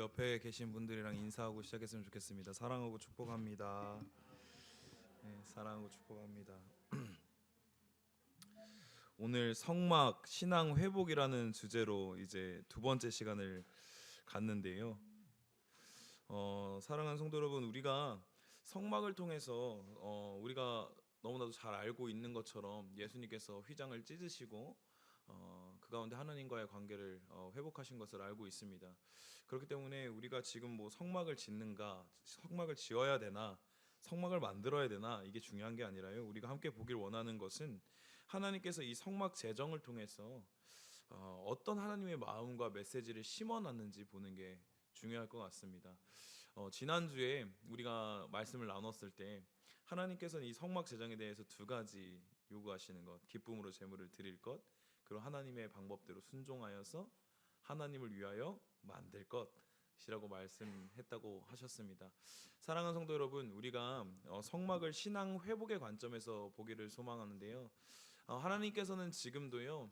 옆에 계신 분들이랑 인사하고 시작했으면 좋겠습니다. 사랑하고 축복합니다. 네, 사랑하고 축복합니다. 오늘 성막 신앙 회복이라는 주제로 이제 두 번째 시간을 갖는데요. 사랑하는 성도 여러분, 우리가 성막을 통해서 우리가 너무나도 잘 알고 있는 것처럼 예수님께서 휘장을 찢으시고 그 가운데 하나님과의 관계를 회복하신 것을 알고 있습니다. 그렇기 때문에 우리가 지금 뭐 성막을 짓는가, 성막을 지어야 되나, 성막을 만들어야 되나, 이게 중요한 게 아니라요. 우리가 함께 보길 원하는 것은 하나님께서 이 성막 재정을 통해서 어떤 하나님의 마음과 메시지를 심어놨는지 보는 게 중요할 것 같습니다. 지난주에 우리가 말씀을 나눴을 때 하나님께서는 이 성막 재정에 대해서 두 가지 요구하시는 것, 기쁨으로 제물을 드릴 것, 그리고 하나님의 방법대로 순종하여서 하나님을 위하여 만들 것이라고 말씀했다고 하셨습니다. 사랑하는 성도 여러분, 우리가 성막을 신앙 회복의 관점에서 보기를 소망하는데요. 하나님께서는 지금도요,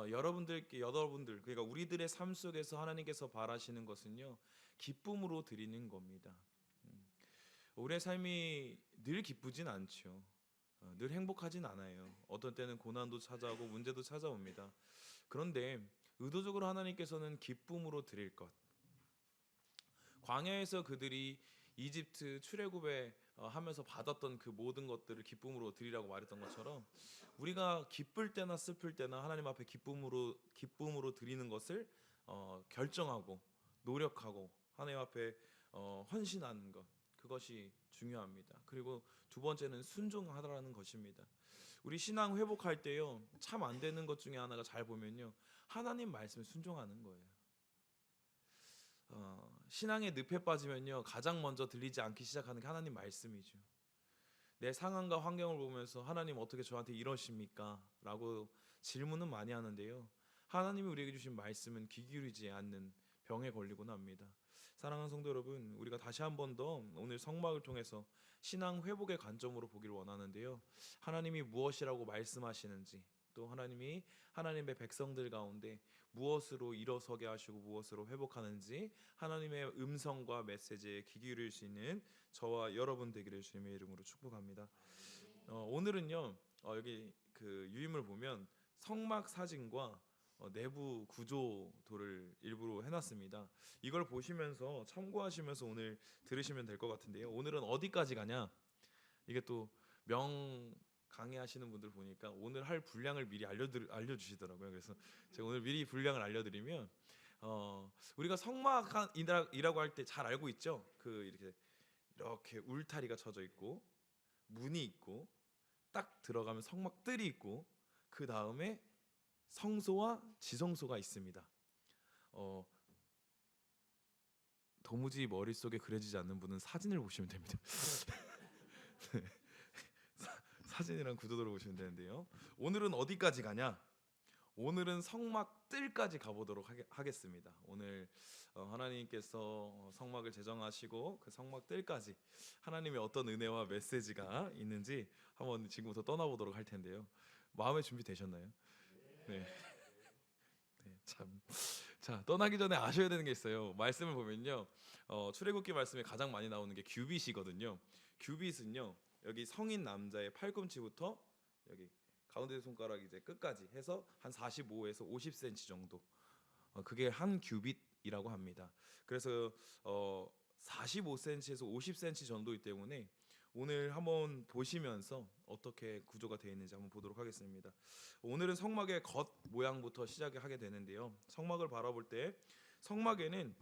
여러분들 그러니까 우리들의 삶 속에서 하나님께서 바라시는 것은요, 기쁨으로 드리는 겁니다. 우리의 삶이 늘 기쁘진 않죠. 늘 행복하진 않아요. 어떤 때는 고난도 찾아오고 문제도 찾아옵니다. 그런데 의도적으로 하나님께서는 기쁨으로 드릴 것, 광야에서 그들이 이집트 출애굽에 하면서 받았던 그 모든 것들을 기쁨으로 드리라고 말했던 것처럼 우리가 기쁠 때나 슬플 때나 하나님 앞에 기쁨으로 드리는 것을 결정하고 노력하고 하나님 앞에 헌신하는 것, 그것이 중요합니다. 그리고 두 번째는 순종하라는 것입니다. 우리 신앙 회복할 때요, 참 안 되는 것 중에 하나가 잘 보면요, 하나님 말씀에 순종하는 거예요. 신앙의 늪에 빠지면요, 가장 먼저 들리지 않기 시작하는 게 하나님 말씀이죠. 내 상황과 환경을 보면서 하나님 어떻게 저한테 이러십니까? 라고 질문은 많이 하는데요, 하나님이 우리에게 주신 말씀은 귀 기울이지 않는 병에 걸리곤 합니다. 사랑하는 성도 여러분, 우리가 다시 한 번 더 오늘 성막을 통해서 신앙 회복의 관점으로 보기를 원하는데요, 하나님이 무엇이라고 말씀하시는지, 또 하나님이 하나님의 백성들 가운데 무엇으로 일어서게 하시고 무엇으로 회복하는지 하나님의 음성과 메시지에 귀 기울일 수 있는 저와 여러분 되기를 주님의 이름으로 축복합니다. 오늘은요, 여기 그 유임을 보면 성막 사진과 내부 구조도를 일부러 해놨습니다. 이걸 보시면서 참고하시면서 오늘 들으시면 될 것 같은데요. 오늘은 어디까지 가냐? 이게 또 강의하시는 분들 보니까 오늘 할 분량을 미리 알려주시더라고요. 그래서 제가 오늘 미리 분량을 알려드리면, 우리가 성막이라고 할 때 잘 알고 있죠. 그 이렇게 울타리가 쳐져 있고 문이 있고 딱 들어가면 성막들이 있고 그 다음에 성소와 지성소가 있습니다. 도무지 머릿속에 그려지지 않는 분은 사진을 보시면 됩니다. 네. 사진이랑 구조도를 보시면 되는데요. 오늘은 어디까지 가냐? 오늘은 성막뜰까지 가보도록 하겠습니다. 오늘 하나님께서 성막을 제정하시고 그 성막뜰까지 하나님의 어떤 은혜와 메시지가 있는지 한번 지금부터 떠나보도록 할 텐데요. 마음의 준비 되셨나요? 네. 네, 참. 자, 떠나기 전에 아셔야 되는 게 있어요. 말씀을 보면요, 출애굽기 말씀에 가장 많이 나오는 게 규빗이거든요. 규빗은요, 여기 성인 남자의 팔꿈치부터 여기 가운데 손가락 이제 끝까지 해서 한 45에서 50cm 정도, 그게 한 규빗이라고 합니다. 그래서 45cm에서 50cm 정도이기 때문에 오늘 한번 보시면서 어떻게 구조가 되어 있는지 한번 보도록 하겠습니다. 오늘은 성막의 겉 모양부터 시작하게 되는데요. 성막을 바라볼 때 성막에는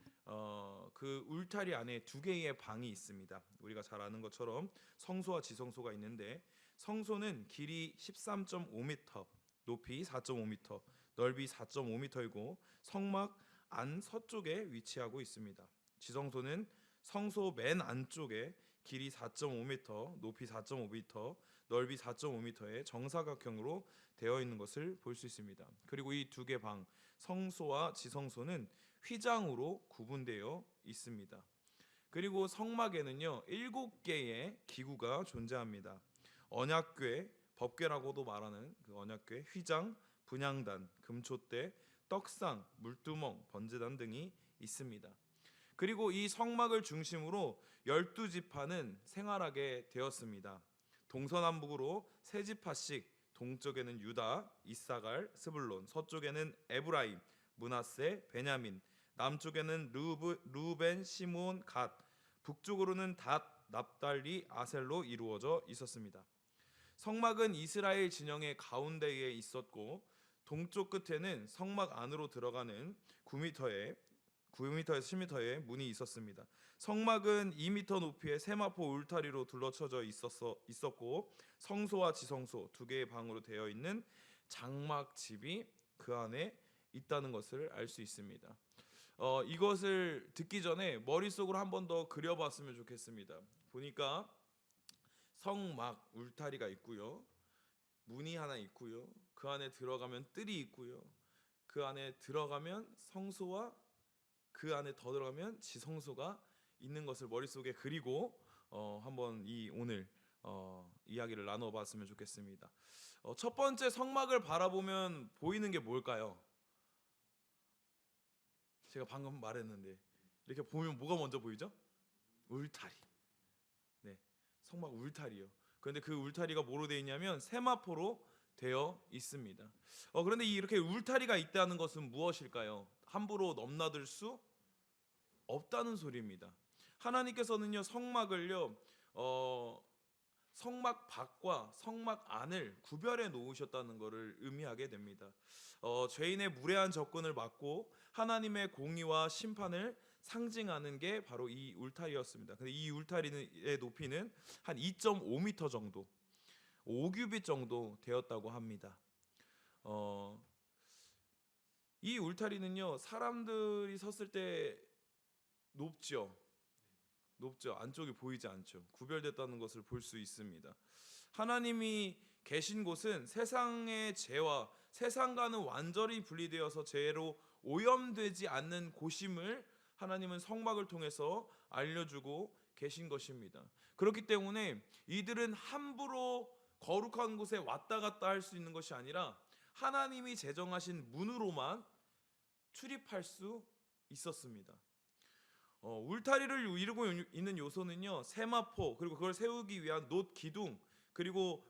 그 울타리 안에 두 개의 방이 있습니다. 우리가 잘 아는 것처럼 성소와 지성소가 있는데, 성소는 길이 13.5m, 높이 4.5m, 넓이 4.5m이고 성막 안 서쪽에 위치하고 있습니다. 지성소는 성소 맨 안쪽에 길이 4.5m, 높이 4.5m, 넓이 4.5m의 정사각형으로 되어 있는 것을 볼 수 있습니다. 그리고 이 두 개 방, 성소와 지성소는 휘장으로 구분되어 있습니다. 그리고 성막에는요, 7개의 기구가 존재합니다. 언약궤, 법궤라고도 말하는 그 언약궤, 휘장, 분향단, 금촛대, 떡상, 물두멍, 번제단 등이 있습니다. 그리고 이 성막을 중심으로 12지파는 생활하게 되었습니다. 동서남북으로 세 지파씩, 동쪽에는 유다, 이사갈, 스불론, 서쪽에는 에브라임, 므낫세, 베냐민, 남쪽에는 루벤, 시므온, 갓, 북쪽으로는 닷, 납달리, 아셀로 이루어져 있었습니다. 성막은 이스라엘 진영의 가운데에 있었고 동쪽 끝에는 성막 안으로 들어가는 9m에서 10m의 문이 있었습니다. 성막은 2m 높이의 세마포 울타리로 둘러쳐져 있었고 성소와 지성소 두 개의 방으로 되어 있는 장막집이 그 안에 있다는 것을 알 수 있습니다. 이것을 듣기 전에 머릿속으로 한 번 더 그려봤으면 좋겠습니다. 보니까 성막 울타리가 있고요, 문이 하나 있고요, 그 안에 들어가면 뜰이 있고요, 그 안에 들어가면 성소와 그 안에 더 들어가면 지성소가 있는 것을 머릿속에 그리고 한번 오늘 이야기를 나눠봤으면 좋겠습니다. 첫 번째, 성막을 바라보면 보이는 게 뭘까요? 제가 방금 말했는데 이렇게 보면 뭐가 먼저 보이죠? 울타리. 네, 성막 울타리요. 그런데 그 울타리가 뭐로 되어 있냐면 세마포로 되어 있습니다. 그런데 이렇게 울타리가 있다는 것은 무엇일까요? 함부로 넘나들 수 없다는 소리입니다. 하나님께서는요, 성막을요, 성막 밖과 성막 안을 구별해 놓으셨다는 것을 의미하게 됩니다. 죄인의 무례한 접근을 막고 하나님의 공의와 심판을 상징하는 게 바로 이 울타리였습니다. 근데 이 울타리의 높이는 한 2.5m 정도, 5규빗 정도 되었다고 합니다. 이 울타리는요, 사람들이 섰을 때 높죠. 안쪽이 보이지 않죠. 구별됐다는 것을 볼 수 있습니다. 하나님이 계신 곳은 세상의 죄와 세상과는 완전히 분리되어서 죄로 오염되지 않는 곳임을 하나님은 성막을 통해서 알려주고 계신 것입니다. 그렇기 때문에 이들은 함부로 거룩한 곳에 왔다 갔다 할 수 있는 것이 아니라 하나님이 제정하신 문으로만 출입할 수 있었습니다. 울타리를 이루고 있는 요소는요, 세마포, 그리고 그걸 세우기 위한 놋 기둥, 그리고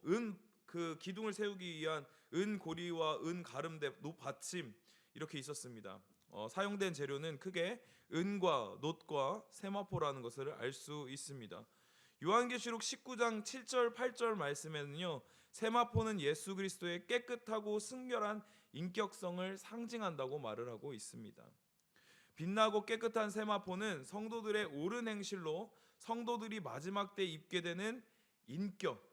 그 기둥을 세우기 위한 은 고리와 은 가름대, 놋 받침, 이렇게 있었습니다. 사용된 재료는 크게 은과 놋과 세마포라는 것을 알 수 있습니다. 요한계시록 19장 7절 8절 말씀에는요, 세마포는 예수 그리스도의 깨끗하고 순결한 인격성을 상징한다고 말을 하고 있습니다. 빛나고 깨끗한 세마포는 성도들의 옳은 행실로 성도들이 마지막 때 입게 되는 인격,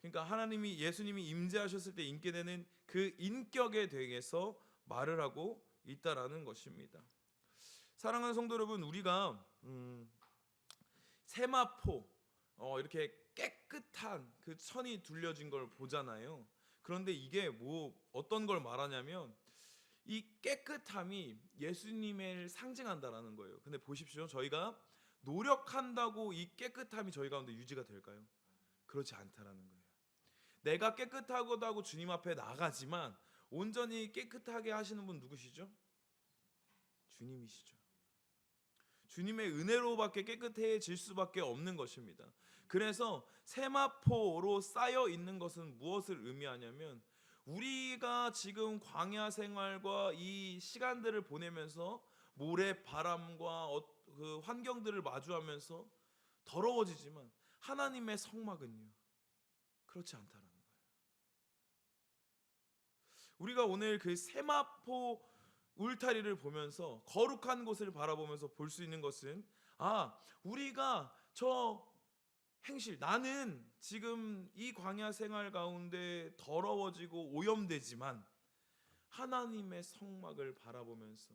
그러니까 예수님이 임재하셨을 때 입게 되는 그 인격에 대해서 말을 하고 있다라는 것입니다. 사랑하는 성도 여러분, 우리가 세마포, 이렇게 깨끗한 그 천이 둘려진 걸 보잖아요. 그런데 이게 어떤 걸 말하냐면 이 깨끗함이 예수님을 상징한다라는 거예요. 근데 보십시오, 저희가 노력한다고 이 깨끗함이 저희 가운데 유지가 될까요? 그렇지 않다라는 거예요. 내가 깨끗하다고 주님 앞에 나가지만 온전히 깨끗하게 하시는 분 누구시죠? 주님이시죠. 주님의 은혜로밖에 깨끗해질 수밖에 없는 것입니다. 그래서 세마포로 쌓여 있는 것은 무엇을 의미하냐면 우리가 지금 광야 생활과 이 시간들을 보내면서 모래, 바람과 그 환경들을 마주하면서 더러워지지만 하나님의 성막은요, 그렇지 않다라는 거예요. 우리가 오늘 그 세마포 울타리를 보면서 거룩한 곳을 바라보면서 볼 수 있는 것은, 우리가 저 행실, 나는 지금 이 광야 생활 가운데 더러워지고 오염되지만 하나님의 성막을 바라보면서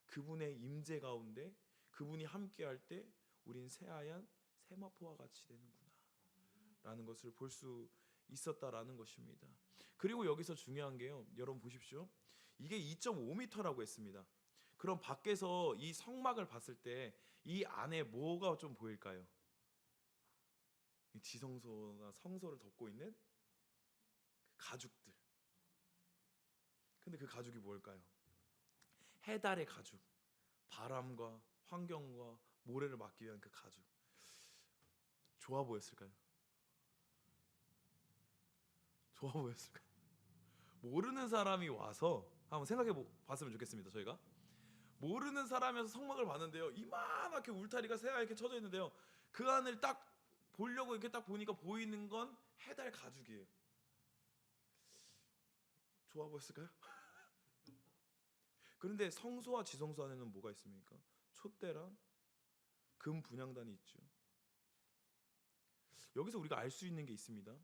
그분의 임재 가운데 그분이 함께할 때 우린 새하얀 세마포와 같이 되는구나 라는 것을 볼 수 있었다라는 것입니다. 그리고 여기서 중요한 게요, 여러분 보십시오. 이게 2.5m라고 했습니다. 그럼 밖에서 이 성막을 봤을 때 이 안에 뭐가 좀 보일까요? 지성소나 성소를 덮고 있는 가죽들. 근데 그 가죽이 뭘까요? 해달의 가죽, 바람과 환경과 모래를 막기 위한 그 가죽, 좋아 보였을까요? 좋아 보였을까요? 모르는 사람이 와서 한번 생각해 봤으면 좋겠습니다. 저희가 모르는 사람에서 성막을 봤는데요, 이만하게 울타리가 새하얗게 쳐져 있는데요, 그 안을 딱 보려고 이렇게 딱 보니까 보이는 건 해달 가죽이에요. 좋아 보였을까요? 그런데 성소와 지성소 안에는 뭐가 있습니까? 촛대랑 금 분향단이 있죠. 여기서 우리가 알 수 있는 게 있습니다.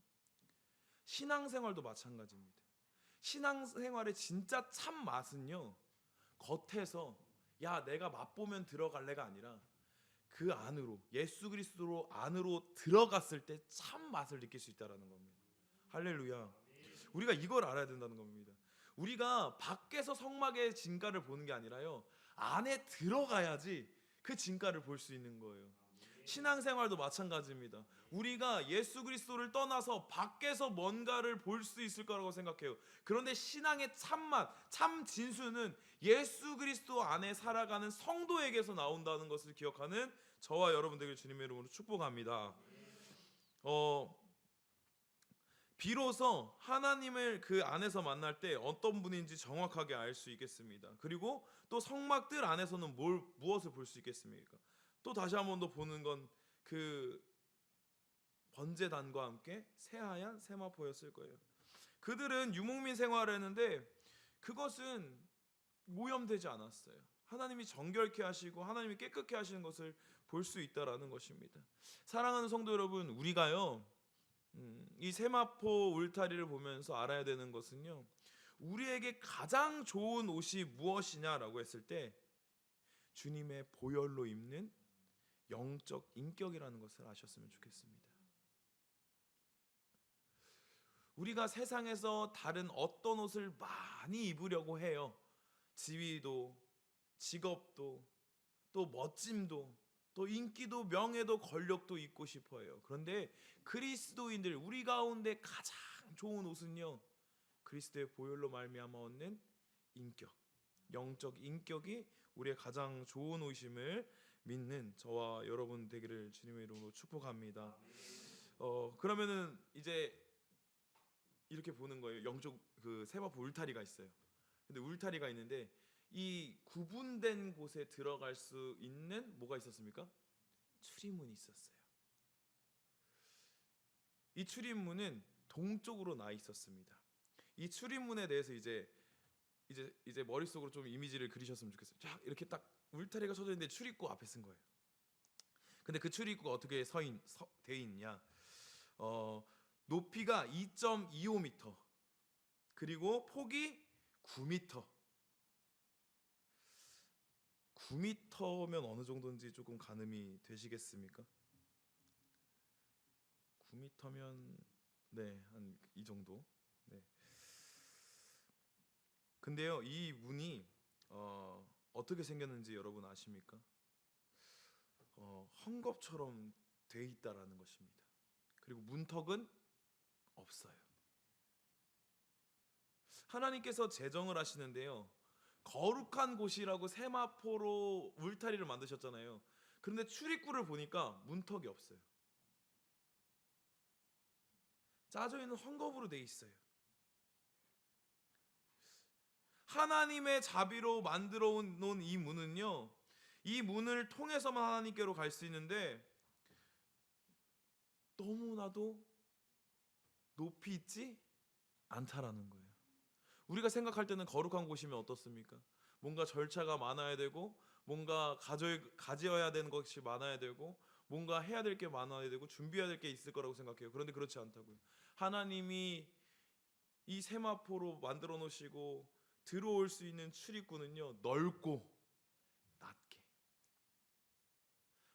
신앙생활도 마찬가지입니다. 신앙생활의 진짜 참 맛은요, 겉에서 야 내가 맛보면 들어갈래가 아니라 그 안으로, 예수 그리스도 안으로 들어갔을 때 참 맛을 느낄 수 있다라는 겁니다. 할렐루야. 우리가 이걸 알아야 된다는 겁니다. 우리가 밖에서 성막의 진가를 보는 게 아니라요, 안에 들어가야지 그 진가를 볼 수 있는 거예요. 신앙생활도 마찬가지입니다. 우리가 예수 그리스도를 떠나서 밖에서 뭔가를 볼 수 있을 거라고 생각해요. 그런데 신앙의 참맛, 참 진수는 예수 그리스도 안에 살아가는 성도에게서 나온다는 것을 기억하는 저와 여러분들에게 주님의 이름으로 축복합니다. 비로소 하나님을 그 안에서 만날 때 어떤 분인지 정확하게 알 수 있겠습니다. 그리고 또 성막들 안에서는 무엇을 볼 수 있겠습니까? 또 다시 한 번 더 보는 건 그 번제단과 함께 새하얀 세마포였을 거예요. 그들은 유목민 생활을 했는데 그것은 오염되지 않았어요. 하나님이 정결케 하시고 하나님이 깨끗게 하시는 것을 볼 수 있다라는 것입니다. 사랑하는 성도 여러분, 우리가요, 이 세마포 울타리를 보면서 알아야 되는 것은요, 우리에게 가장 좋은 옷이 무엇이냐라고 했을 때 주님의 보혈로 입는 영적 인격이라는 것을 아셨으면 좋겠습니다. 우리가 세상에서 다른 어떤 옷을 많이 입으려고 해요. 지위도, 직업도, 또 멋짐도, 또 인기도, 명예도, 권력도 입고 싶어요. 그런데 그리스도인들, 우리 가운데 가장 좋은 옷은요, 그리스도의 보혈로 말미암아 얻는 인격, 영적 인격이 우리의 가장 좋은 옷임을 믿는 저와 여러분 되기를 주님의 이름으로 축복합니다. 그러면은 이제 이렇게 보는 거예요. 영적 그 세마포 울타리가 있어요. 근데 울타리가 있는데 이 구분된 곳에 들어갈 수 있는 뭐가 있었습니까? 출입문이 있었어요. 이 출입문은 동쪽으로 나 있었습니다. 이 출입문에 대해서 이제 머릿속으로 좀 이미지를 그리셨으면 좋겠어요. 쫙 이렇게 딱 울타리가 쳐져 있는데 출입구 앞에 쓴 거예요. 근데 그 출입구가 어떻게 돼 있냐? 높이가 2.25m, 그리고 폭이 9m. 9m면 어느 정도인지 조금 가늠이 되시겠습니까? 9m면 네, 한 이 정도. 네. 근데요, 이 문이 어떻게 생겼는지 여러분 아십니까? 헝겊처럼 돼 있다라는 것입니다. 그리고 문턱은 없어요. 하나님께서 제정을 하시는데요, 거룩한 곳이라고 세마포로 울타리를 만드셨잖아요. 그런데 출입구를 보니까 문턱이 없어요. 짜져 있는 헝겊으로 돼 있어요. 하나님의 자비로 만들어 놓은 이 문은요, 이 문을 통해서만 하나님께로 갈 수 있는데 너무나도 높이 있지 않다라는 거예요. 우리가 생각할 때는 거룩한 곳이면 어떻습니까? 뭔가 절차가 많아야 되고, 뭔가 가져야 되는 것이 많아야 되고, 뭔가 해야 될 게 많아야 되고, 준비해야 될 게 있을 거라고 생각해요. 그런데 그렇지 않다고요. 하나님이 이 세마포로 만들어 놓으시고 들어올 수 있는 출입구는요, 넓고 낮게,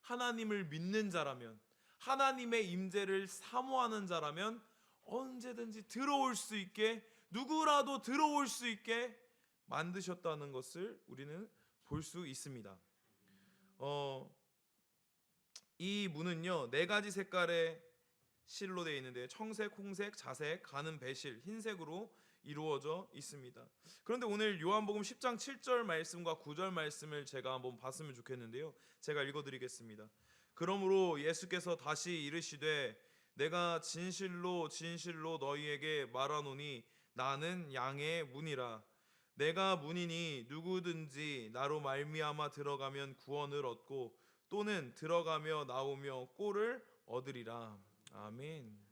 하나님을 믿는 자라면, 하나님의 임재를 사모하는 자라면 언제든지 들어올 수 있게, 누구라도 들어올 수 있게 만드셨다는 것을 우리는 볼 수 있습니다. 이 문은요, 4가지 색깔의 실로 되어 있는데 청색, 홍색, 자색, 가는 배실, 흰색으로 이루어져 있습니다. 그런데 오늘 요한복음 10장 7절 말씀과 9절 말씀을 제가 한번 봤으면 좋겠는데요. 제가 읽어드리겠습니다. 그러므로 예수께서 다시 이르시되 내가 진실로 진실로 너희에게 말하노니 나는 양의 문이라. 내가 문이니 누구든지 나로 말미암아 들어가면 구원을 얻고 또는 들어가며 나오며 꼴을 얻으리라. 아멘.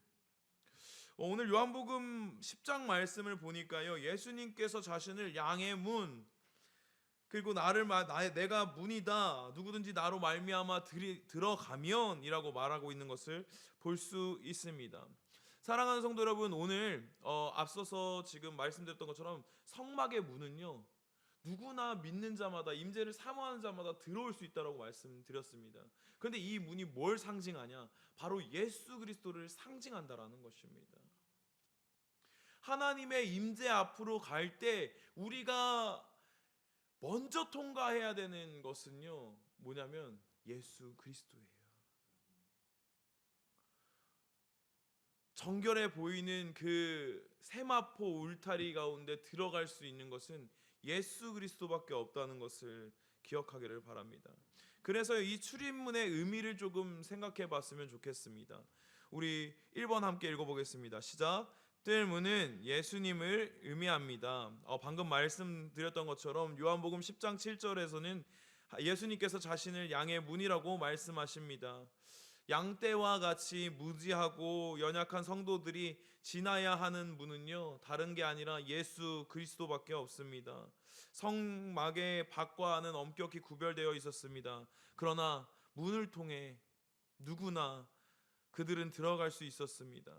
오늘 요한복음 10장 말씀을 보니까요, 예수님께서 자신을 양의 문, 그리고 내가 문이다, 누구든지 나로 말미암아 들어가면이라고 말하고 있는 것을 볼 수 있습니다. 사랑하는 성도 여러분, 오늘 앞서서 지금 말씀드렸던 것처럼 성막의 문은요, 누구나 믿는 자마다, 임재를 사모하는 자마다 들어올 수 있다라고 말씀드렸습니다. 그런데 이 문이 뭘 상징하냐? 바로 예수 그리스도를 상징한다라는 것입니다. 하나님의 임재 앞으로 갈 때 우리가 먼저 통과해야 되는 것은요, 뭐냐면 예수 그리스도예요. 정결해 보이는 그 세마포 울타리 가운데 들어갈 수 있는 것은 예수 그리스도밖에 없다는 것을 기억하기를 바랍니다. 그래서 이 출입문의 의미를 조금 생각해 봤으면 좋겠습니다. 우리 1번 함께 읽어보겠습니다. 시작. 뜰문은 예수님을 의미합니다. 방금 말씀드렸던 것처럼 요한복음 10장 7절에서는 예수님께서 자신을 양의 문이라고 말씀하십니다. 양떼와 같이 무지하고 연약한 성도들이 지나야 하는 문은요, 다른 게 아니라 예수 그리스도밖에 없습니다. 성막의 밖과 안은 엄격히 구별되어 있었습니다. 그러나 문을 통해 누구나 그들은 들어갈 수 있었습니다.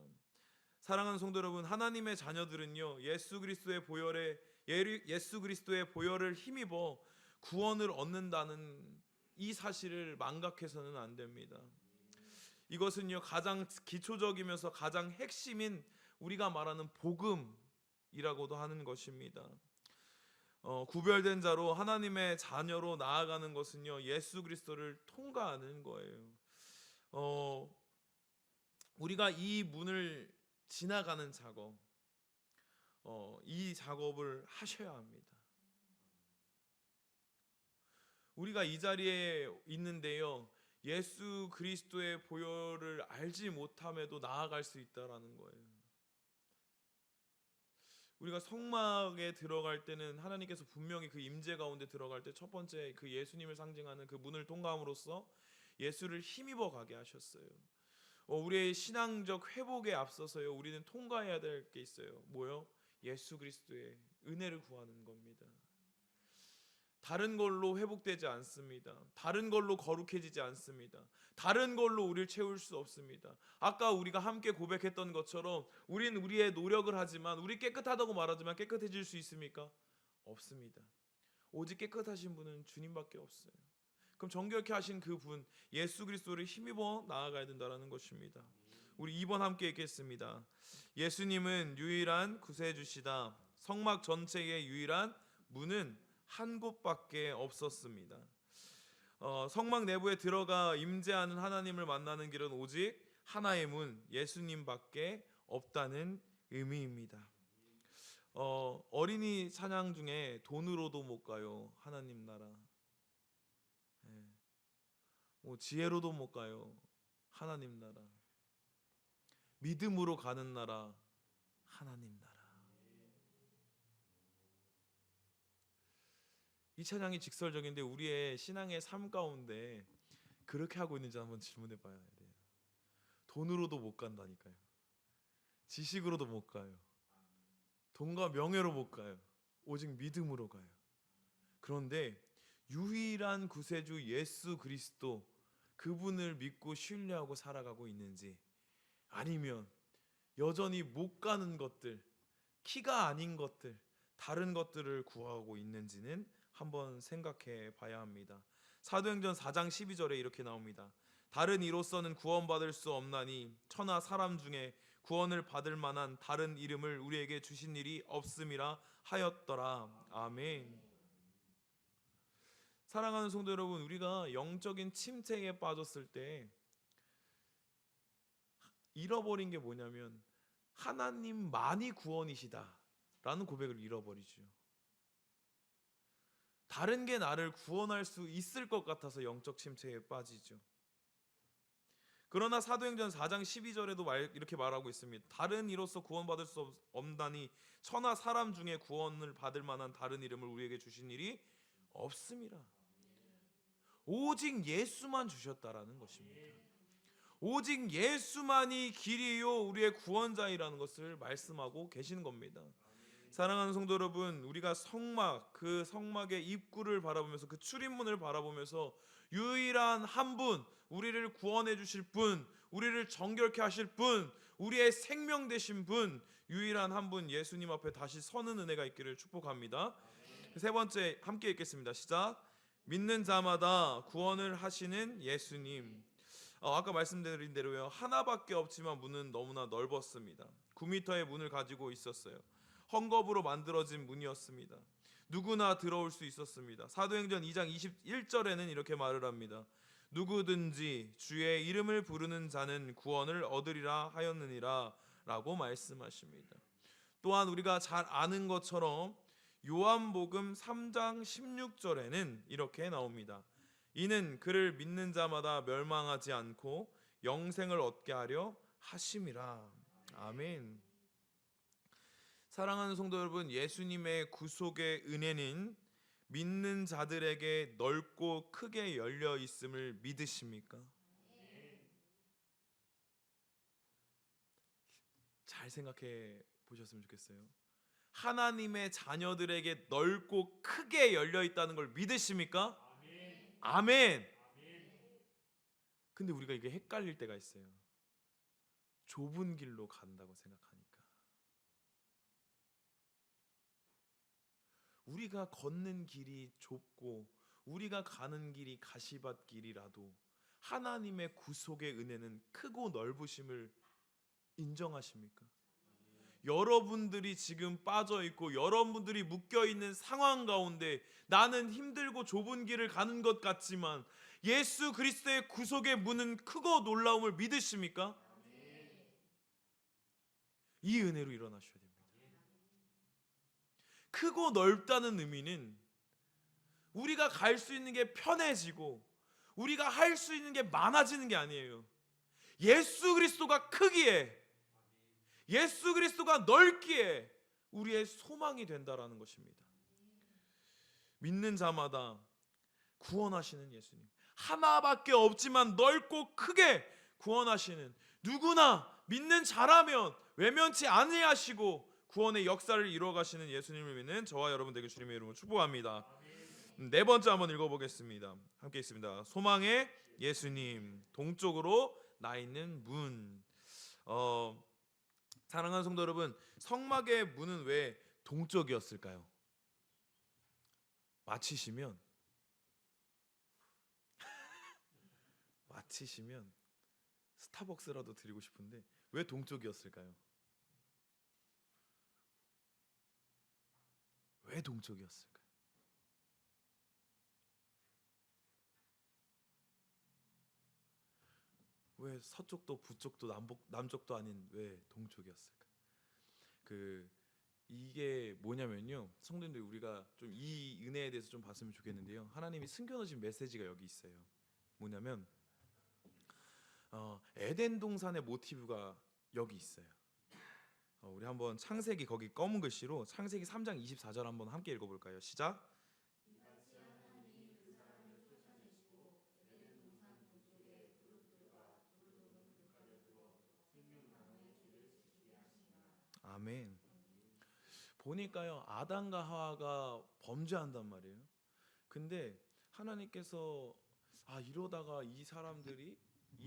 사랑하는 성도 여러분, 하나님의 자녀들은요, 예수 그리스도의 보혈을 힘입어 구원을 얻는다는 이 사실을 망각해서는 안 됩니다. 이것은요, 가장 기초적이면서 가장 핵심인 우리가 말하는 복음이라고도 하는 것입니다. 구별된 자로 하나님의 자녀로 나아가는 것은요, 예수 그리스도를 통과하는 거예요. 우리가 이 문을 지나가는 작업, 이 작업을 하셔야 합니다. 우리가 이 자리에 있는데요, 예수 그리스도의 보혈을 알지 못함에도 나아갈 수 있다라는 거예요. 우리가 성막에 들어갈 때는 하나님께서 분명히 그 임재 가운데 들어갈 때 첫 번째 그 예수님을 상징하는 그 문을 통과함으로써 예수를 힘입어 가게 하셨어요. 우리의 신앙적 회복에 앞서서요, 우리는 통과해야 될 게 있어요. 뭐요? 예수 그리스도의 은혜를 구하는 겁니다. 다른 걸로 회복되지 않습니다. 다른 걸로 거룩해지지 않습니다. 다른 걸로 우리를 채울 수 없습니다. 아까 우리가 함께 고백했던 것처럼 우리는 우리의 노력을 하지만, 우리 깨끗하다고 말하지만 깨끗해질 수 있습니까? 없습니다. 오직 깨끗하신 분은 주님밖에 없어요. 그럼 정결케 하신 그 분, 예수 그리스도를 힘입어 나아가야 된다는 것입니다. 우리 2번 함께 읽겠습니다. 예수님은 유일한 구세주시다. 성막 전체의 유일한 문은 한 곳밖에 없었습니다. 성막 내부에 들어가 임재하는 하나님을 만나는 길은 오직 하나의 문, 예수님밖에 없다는 의미입니다. 어린이 찬양 중에 돈으로도 못 가요, 하나님 나라. 지혜로도 못 가요, 하나님 나라. 믿음으로 가는 나라, 하나님 나라. 이 찬양이 직설적인데 우리의 신앙의 삶 가운데 그렇게 하고 있는지 한번 질문해 봐야 돼요. 돈으로도 못 간다니까요. 지식으로도 못 가요. 돈과 명예로 못 가요. 오직 믿음으로 가요. 그런데 유일한 구세주 예수 그리스도, 그분을 믿고 신뢰하고 살아가고 있는지, 아니면 여전히 못 가는 것들, 키가 아닌 것들, 다른 것들을 구하고 있는지는 한번 생각해 봐야 합니다. 사도행전 4장 12절에 이렇게 나옵니다. 다른 이로서는 구원받을 수 없나니 천하 사람 중에 구원을 받을 만한 다른 이름을 우리에게 주신 일이 없음이라 하였더라. 아멘. 사랑하는 성도 여러분, 우리가 영적인 침체에 빠졌을 때 잃어버린 게 뭐냐면 하나님만이 구원이시다 라는 고백을 잃어버리죠. 다른 게 나를 구원할 수 있을 것 같아서 영적 침체에 빠지죠. 그러나 사도행전 4장 12절에도 이렇게 말하고 있습니다. 다른 이로서 구원받을 수 없다니 천하 사람 중에 구원을 받을 만한 다른 이름을 우리에게 주신 일이 없음이라. 오직 예수만 주셨다라는 것입니다. 오직 예수만이 길이요 우리의 구원자이라는 것을 말씀하고 계시는 겁니다. 사랑하는 성도 여러분, 우리가 성막, 그 성막의 입구를 바라보면서, 그 출입문을 바라보면서 유일한 한 분, 우리를 구원해 주실 분, 우리를 정결케 하실 분, 우리의 생명 되신 분, 유일한 한 분 예수님 앞에 다시 서는 은혜가 있기를 축복합니다. 세 번째 함께 읽겠습니다. 시작. 믿는 자마다 구원을 하시는 예수님. 아까 말씀드린 대로요, 하나밖에 없지만 문은 너무나 넓었습니다. 9m의 문을 가지고 있었어요. 헝겊으로 만들어진 문이었습니다. 누구나 들어올 수 있었습니다. 사도행전 2장 21절에는 이렇게 말을 합니다. 누구든지 주의 이름을 부르는 자는 구원을 얻으리라 하였느니라 라고 말씀하십니다. 또한 우리가 잘 아는 것처럼 요한복음 3장 16절에는 이렇게 나옵니다. 이는 그를 믿는 자마다 멸망하지 않고 영생을 얻게 하려 하심이라. 아멘. 사랑하는 성도 여러분, 예수님의 구속의 은혜는 믿는 자들에게 넓고 크게 열려 있음을 믿으십니까? 잘 생각해 보셨으면 좋겠어요. 하나님의 자녀들에게 넓고 크게 열려 있다는 걸 믿으십니까? 아멘. 근데 우리가 이게 헷갈릴 때가 있어요. 좁은 길로 간다고 생각하니까. 우리가 걷는 길이 좁고 우리가 가는 길이 가시밭길이라도 하나님의 구속의 은혜는 크고 넓으심을 인정하십니까? 여러분들이 지금 빠져 있고 여러분들이 묶여 있는 상황 가운데 나는 힘들고 좁은 길을 가는 것 같지만 예수 그리스도의 구속의 문은 크고 놀라움을 믿으십니까? 이 은혜로 일어나셔야 됩니다. 크고 넓다는 의미는 우리가 갈 수 있는 게 편해지고 우리가 할 수 있는 게 많아지는 게 아니에요. 예수 그리스도가 크기에, 예수 그리스도가 넓기에 우리의 소망이 된다라는 것입니다. 믿는 자마다 구원하시는 예수님, 하나밖에 없지만 넓고 크게 구원하시는, 누구나 믿는 자라면 외면치 아니하시고 구원의 역사를 이루어가시는 예수님을 믿는 저와 여러분 되게 주님의 이름으로 축복합니다. 네 번째 한번 읽어보겠습니다. 함께 있습니다. 소망의 예수님, 동쪽으로 나 있는 문. 사랑하는 성도 여러분, 성막의 문은 왜 동쪽이었을까요? 마치시면 스타벅스라도 드리고 싶은데 왜 동쪽이었을까요? 왜 동쪽이었을까요? 왜 서쪽도 북쪽도 남쪽도 아닌 왜 동쪽이었을까? 이게 뭐냐면요, 성도님들 우리가 좀 이 은혜에 대해서 좀 봤으면 좋겠는데요. 하나님이 숨겨놓으신 메시지가 여기 있어요. 뭐냐면 에덴 동산의 모티브가 여기 있어요. 우리 한번 창세기, 거기 검은 글씨로 창세기 3장 24절 한번 함께 읽어볼까요? 시작. 아멘. 보니까요, 아담과 하와가 범죄한단 말이에요. 근데 하나님께서 이러다가 이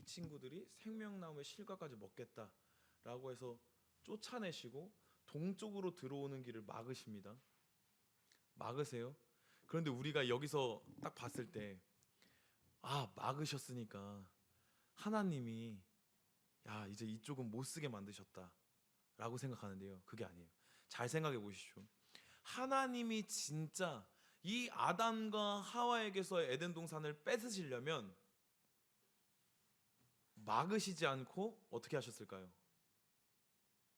친구들이 생명나무의 실과까지 먹겠다라고 해서 쫓아내시고 동쪽으로 들어오는 길을 막으십니다. 막으세요. 그런데 우리가 여기서 딱 봤을 때 막으셨으니까 하나님이 이제 이쪽은 못 쓰게 만드셨다라고 생각하는데요. 그게 아니에요. 잘 생각해 보시죠. 하나님이 진짜 이 아담과 하와에게서 에덴 동산을 뺏으시려면 막으시지 않고 어떻게 하셨을까요?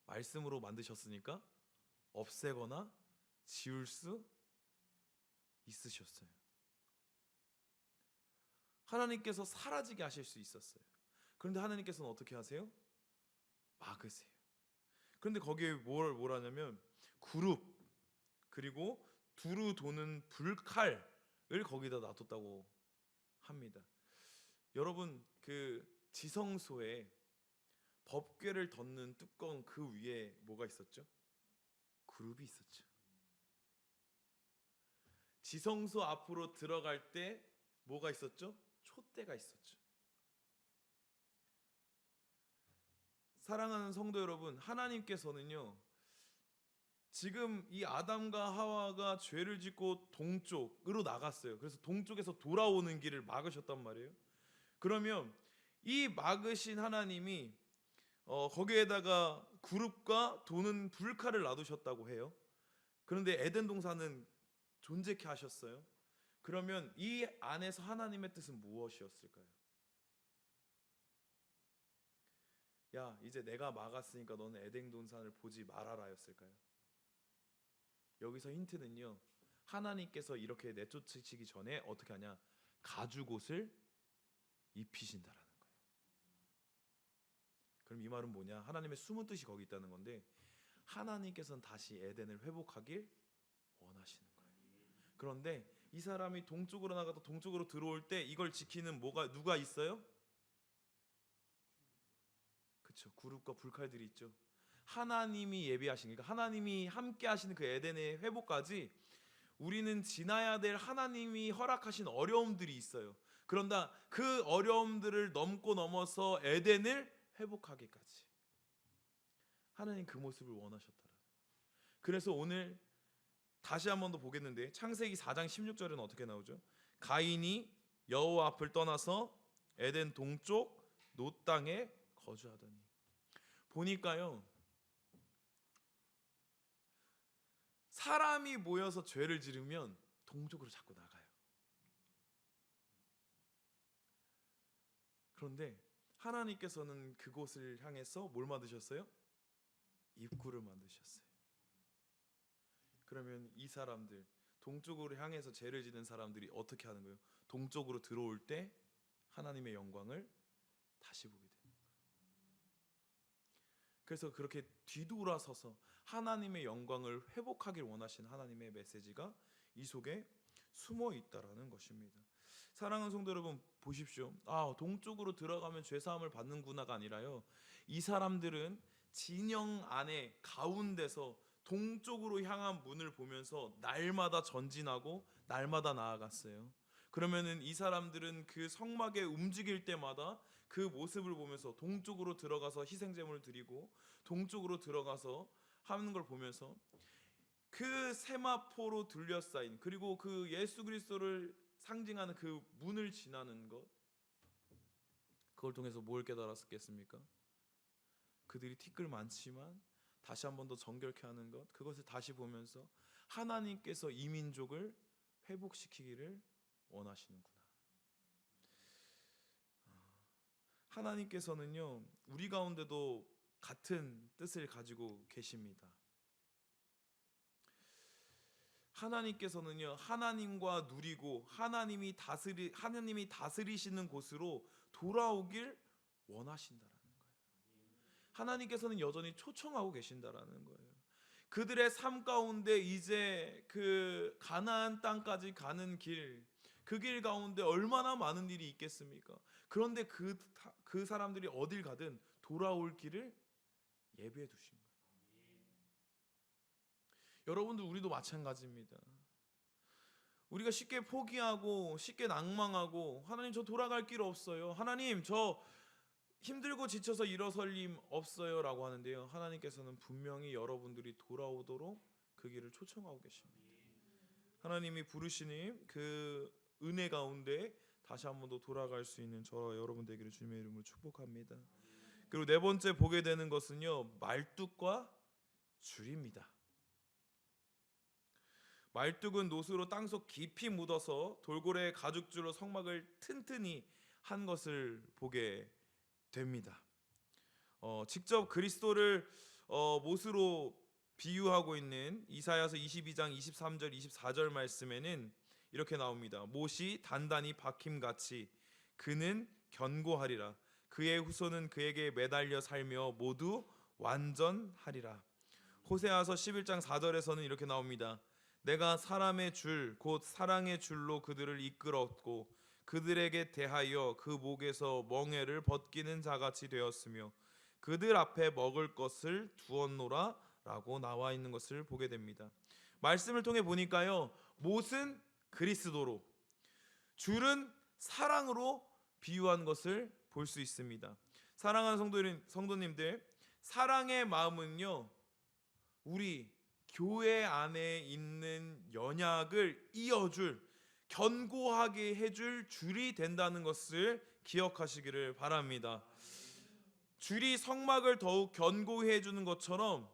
말씀으로 만드셨으니까 없애거나 지울 수 있으셨어요. 하나님께서 사라지게 하실 수 있었어요. 그런데 하나님께서는 어떻게 하세요? 막으세요. 그런데 거기에 뭘 하냐면 그룹 그리고 두루 도는 불칼을 거기다 놔뒀다고 합니다. 여러분 그 지성소에 법궤를 덮는 뚜껑 그 위에 뭐가 있었죠? 그룹이 있었죠. 지성소 앞으로 들어갈 때 뭐가 있었죠? 촛대가 있었죠. 사랑하는 성도 여러분, 하나님께서는요 지금 이 아담과 하와가 죄를 짓고 동쪽으로 나갔어요. 그래서 동쪽에서 돌아오는 길을 막으셨단 말이에요. 그러면 이 막으신 하나님이 거기에다가 그룹과 도는 불칼을 놔두셨다고 해요. 그런데 에덴 동산은 존재케 하셨어요. 그러면 이 안에서 하나님의 뜻은 무엇이었을까요? 야, 이제 내가 막았으니까 너는 에덴 동산을 보지 말아라였을까요? 여기서 힌트는요, 하나님께서 이렇게 내쫓으시기 전에 어떻게 하냐? 가죽옷을 입히신다라는 거예요. 그럼 이 말은 뭐냐? 하나님의 숨은 뜻이 거기 있다는 건데, 하나님께서는 다시 에덴을 회복하길 원하시는 거예요. 그런데 이 사람이 동쪽으로 나가서 동쪽으로 들어올 때 이걸 지키는 누가 있어요? 그렇죠. 그룹과 불칼들이 있죠. 하나님이 예비하신, 그러니까 하나님이 함께 하시는 그 에덴의 회복까지 우리는 지나야 될 하나님이 허락하신 어려움들이 있어요. 그런다 그 어려움들을 넘어서 에덴을 회복하기까지 하나님 그 모습을 원하셨더라. 그래서 오늘 다시 한 번 더 보겠는데 창세기 4장 16절은 어떻게 나오죠? 가인이 여호와 앞을 떠나서 에덴 동쪽 노 땅에 거주하더니. 보니까요, 사람이 모여서 죄를 지르면 동쪽으로 자꾸 나가요. 그런데 하나님께서는 그곳을 향해서 뭘 만드셨어요? 입구를 만드셨어요. 그러면 이 사람들, 동쪽으로 향해서 죄를 지는 사람들이 어떻게 하는 거예요? 동쪽으로 들어올 때 하나님의 영광을 다시 보게 됩니다. 그래서 그렇게 뒤돌아서서 하나님의 영광을 회복하길 원하시는 하나님의 메시지가 이 속에 숨어 있다라는 것입니다. 사랑하는 성도 여러분, 보십시오. 동쪽으로 들어가면 죄사함을 받는구나가 아니라요, 이 사람들은 진영 안에 가운데서 동쪽으로 향한 문을 보면서 날마다 전진하고 날마다 나아갔어요. 그러면은 이 사람들은 그 성막에 움직일 때마다 그 모습을 보면서 동쪽으로 들어가서 희생제물을 드리고 동쪽으로 들어가서 하는 걸 보면서 그 세마포로 둘러싸인, 그리고 그 예수 그리스도를 상징하는 그 문을 지나는 것, 그걸 통해서 뭘 깨달았겠습니까? 그들이 티끌 많지만 다시 한 번 더 정결케 하는 것, 그것을 다시 보면서 하나님께서 이 민족을 회복시키기를 원하시는구나. 하나님께서는요, 우리 가운데도 같은 뜻을 가지고 계십니다. 하나님께서는요, 하나님과 누리고 하나님이 다스리시는 곳으로 돌아오길 원하신다라는 거예요. 하나님께서는 여전히 초청하고 계신다라는 거예요. 그들의 삶 가운데 이제 그 가나안 땅까지 가는 길, 그 길 가운데 얼마나 많은 일이 있겠습니까? 그런데 그 사람들이 어딜 가든 돌아올 길을 예비해 두신 거예요. 여러분들, 우리도 마찬가지입니다. 우리가 쉽게 포기하고 쉽게 낭망하고, 하나님 저 돌아갈 길 없어요, 하나님 저 힘들고 지쳐서 일어설 힘 없어요 라고 하는데요, 하나님께서는 분명히 여러분들이 돌아오도록 그 길을 초청하고 계십니다. 하나님이 부르시니 그 은혜 가운데 다시 한 번 더 돌아갈 수 있는 저와 여러분 되기를 주님의 이름으로 축복합니다. 그리고 네 번째 보게 되는 것은요, 말뚝과 줄입니다. 말뚝은 노수로 땅속 깊이 묻어서 돌고래 가죽줄로 성막을 튼튼히 한 것을 보게 됩니다. 직접 그리스도를 못으로 비유하고 있는 이사야서 22장 23절 24절 말씀에는 이렇게 나옵니다. 못이 단단히 박힘같이 그는 견고하리라. 그의 후손은 그에게 매달려 살며 모두 완전하리라. 호세아서 11장 4절에서는 이렇게 나옵니다. 내가 사람의 줄 곧 사랑의 줄로 그들을 이끌었고 그들에게 대하여 그 목에서 멍에를 벗기는 자같이 되었으며 그들 앞에 먹을 것을 두었노라 라고 나와 있는 것을 보게 됩니다. 말씀을 통해 보니까요, 못은 그리스도로, 줄은 사랑으로 비유한 것을 볼 수 있습니다. 사랑하는 성도님들, 사랑의 마음은요, 우리 교회 안에 있는 연약을 이어줄, 견고하게 해줄 줄이 된다는 것을 기억하시기를 바랍니다. 줄이 성막을 더욱 견고히 해주는 것처럼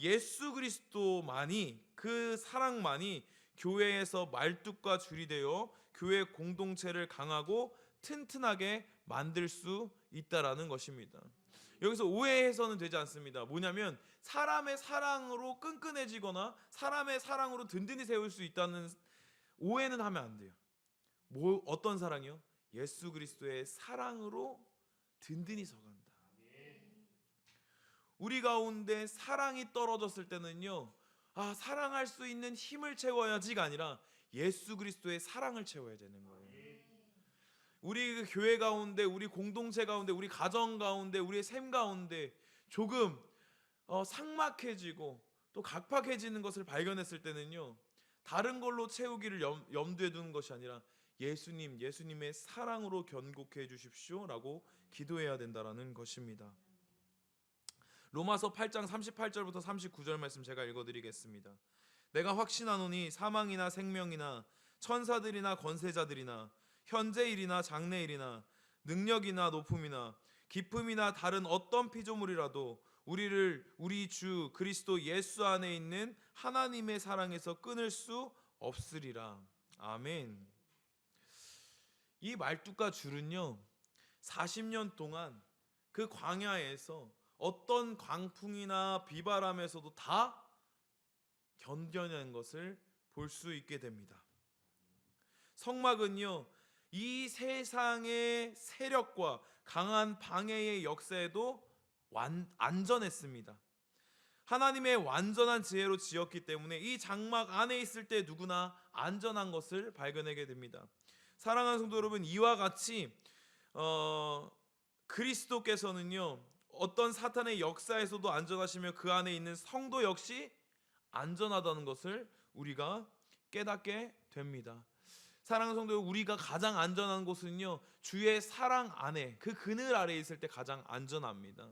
예수 그리스도만이, 그 사랑만이 교회에서 말뚝과 줄이 되어 교회 공동체를 강하고 튼튼하게 만들 수 있다라는 것입니다. 여기서 오해해서는 되지 않습니다. 뭐냐면 사람의 사랑으로 끈끈해지거나 사람의 사랑으로 든든히 세울 수 있다는 오해는 하면 안 돼요. 어떤 사랑이요? 예수 그리스도의 사랑으로 든든히 서간다. 우리 가운데 사랑이 떨어졌을 때는요, 사랑할 수 있는 힘을 채워야지가 아니라 예수 그리스도의 사랑을 채워야 되는 거예요. 우리 그 교회 가운데, 우리 공동체 가운데, 우리 가정 가운데, 우리의 삶 가운데 조금 삭막해지고 또 각박해지는 것을 발견했을 때는요, 다른 걸로 채우기를 염두에 두는 것이 아니라 예수님의 사랑으로 견고케 해주십시오 라고 기도해야 된다는 것입니다. 로마서 8장 38절부터 39절 말씀 제가 읽어드리겠습니다. 내가 확신하노니 사망이나 생명이나 천사들이나 권세자들이나 현재일이나 장래일이나 능력이나 높음이나 기쁨이나 다른 어떤 피조물이라도 우리를 우리 주 그리스도 예수 안에 있는 하나님의 사랑에서 끊을 수 없으리라. 아멘. 이 말뚝과 줄은요, 40년 동안 그 광야에서 어떤 광풍이나 비바람에서도 다 견뎌낸 것을 볼 수 있게 됩니다. 성막은요, 이 세상의 세력과 강한 방해의 역사에도 안전했습니다. 하나님의 완전한 지혜로 지었기 때문에 이 장막 안에 있을 때 누구나 안전한 것을 발견하게 됩니다. 사랑하는 성도 여러분, 이와 같이 그리스도께서는요, 어떤 사탄의 역사에서도 안전하시며 그 안에 있는 성도 역시 안전하다는 것을 우리가 깨닫게 됩니다. 사랑하는 성도 여러분, 우리가 가장 안전한 곳은요, 주의 사랑 안에, 그 그늘 아래에 있을 때 가장 안전합니다.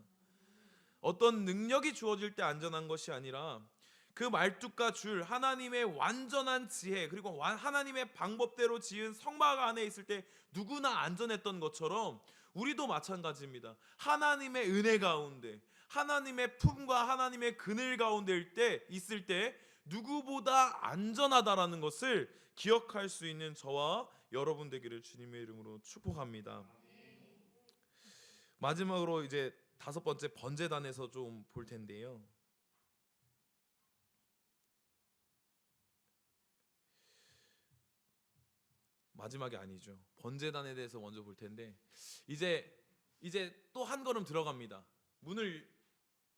어떤 능력이 주어질 때 안전한 것이 아니라 그 말뚝과 줄, 하나님의 완전한 지혜, 그리고 하나님의 방법대로 지은 성막 안에 있을 때 누구나 안전했던 것처럼 우리도 마찬가지입니다. 하나님의 은혜 가운데, 하나님의 품과 하나님의 그늘 가운데 있을 때 누구보다 안전하다라는 것을 기억할 수 있는 저와 여러분 되기를 주님의 이름으로 축복합니다. 마지막으로 이제 5번째 번제단에서 좀 볼 텐데요. 마지막이 아니죠. 번제단에 대해서 먼저 볼 텐데, 이제 또 한 걸음 들어갑니다.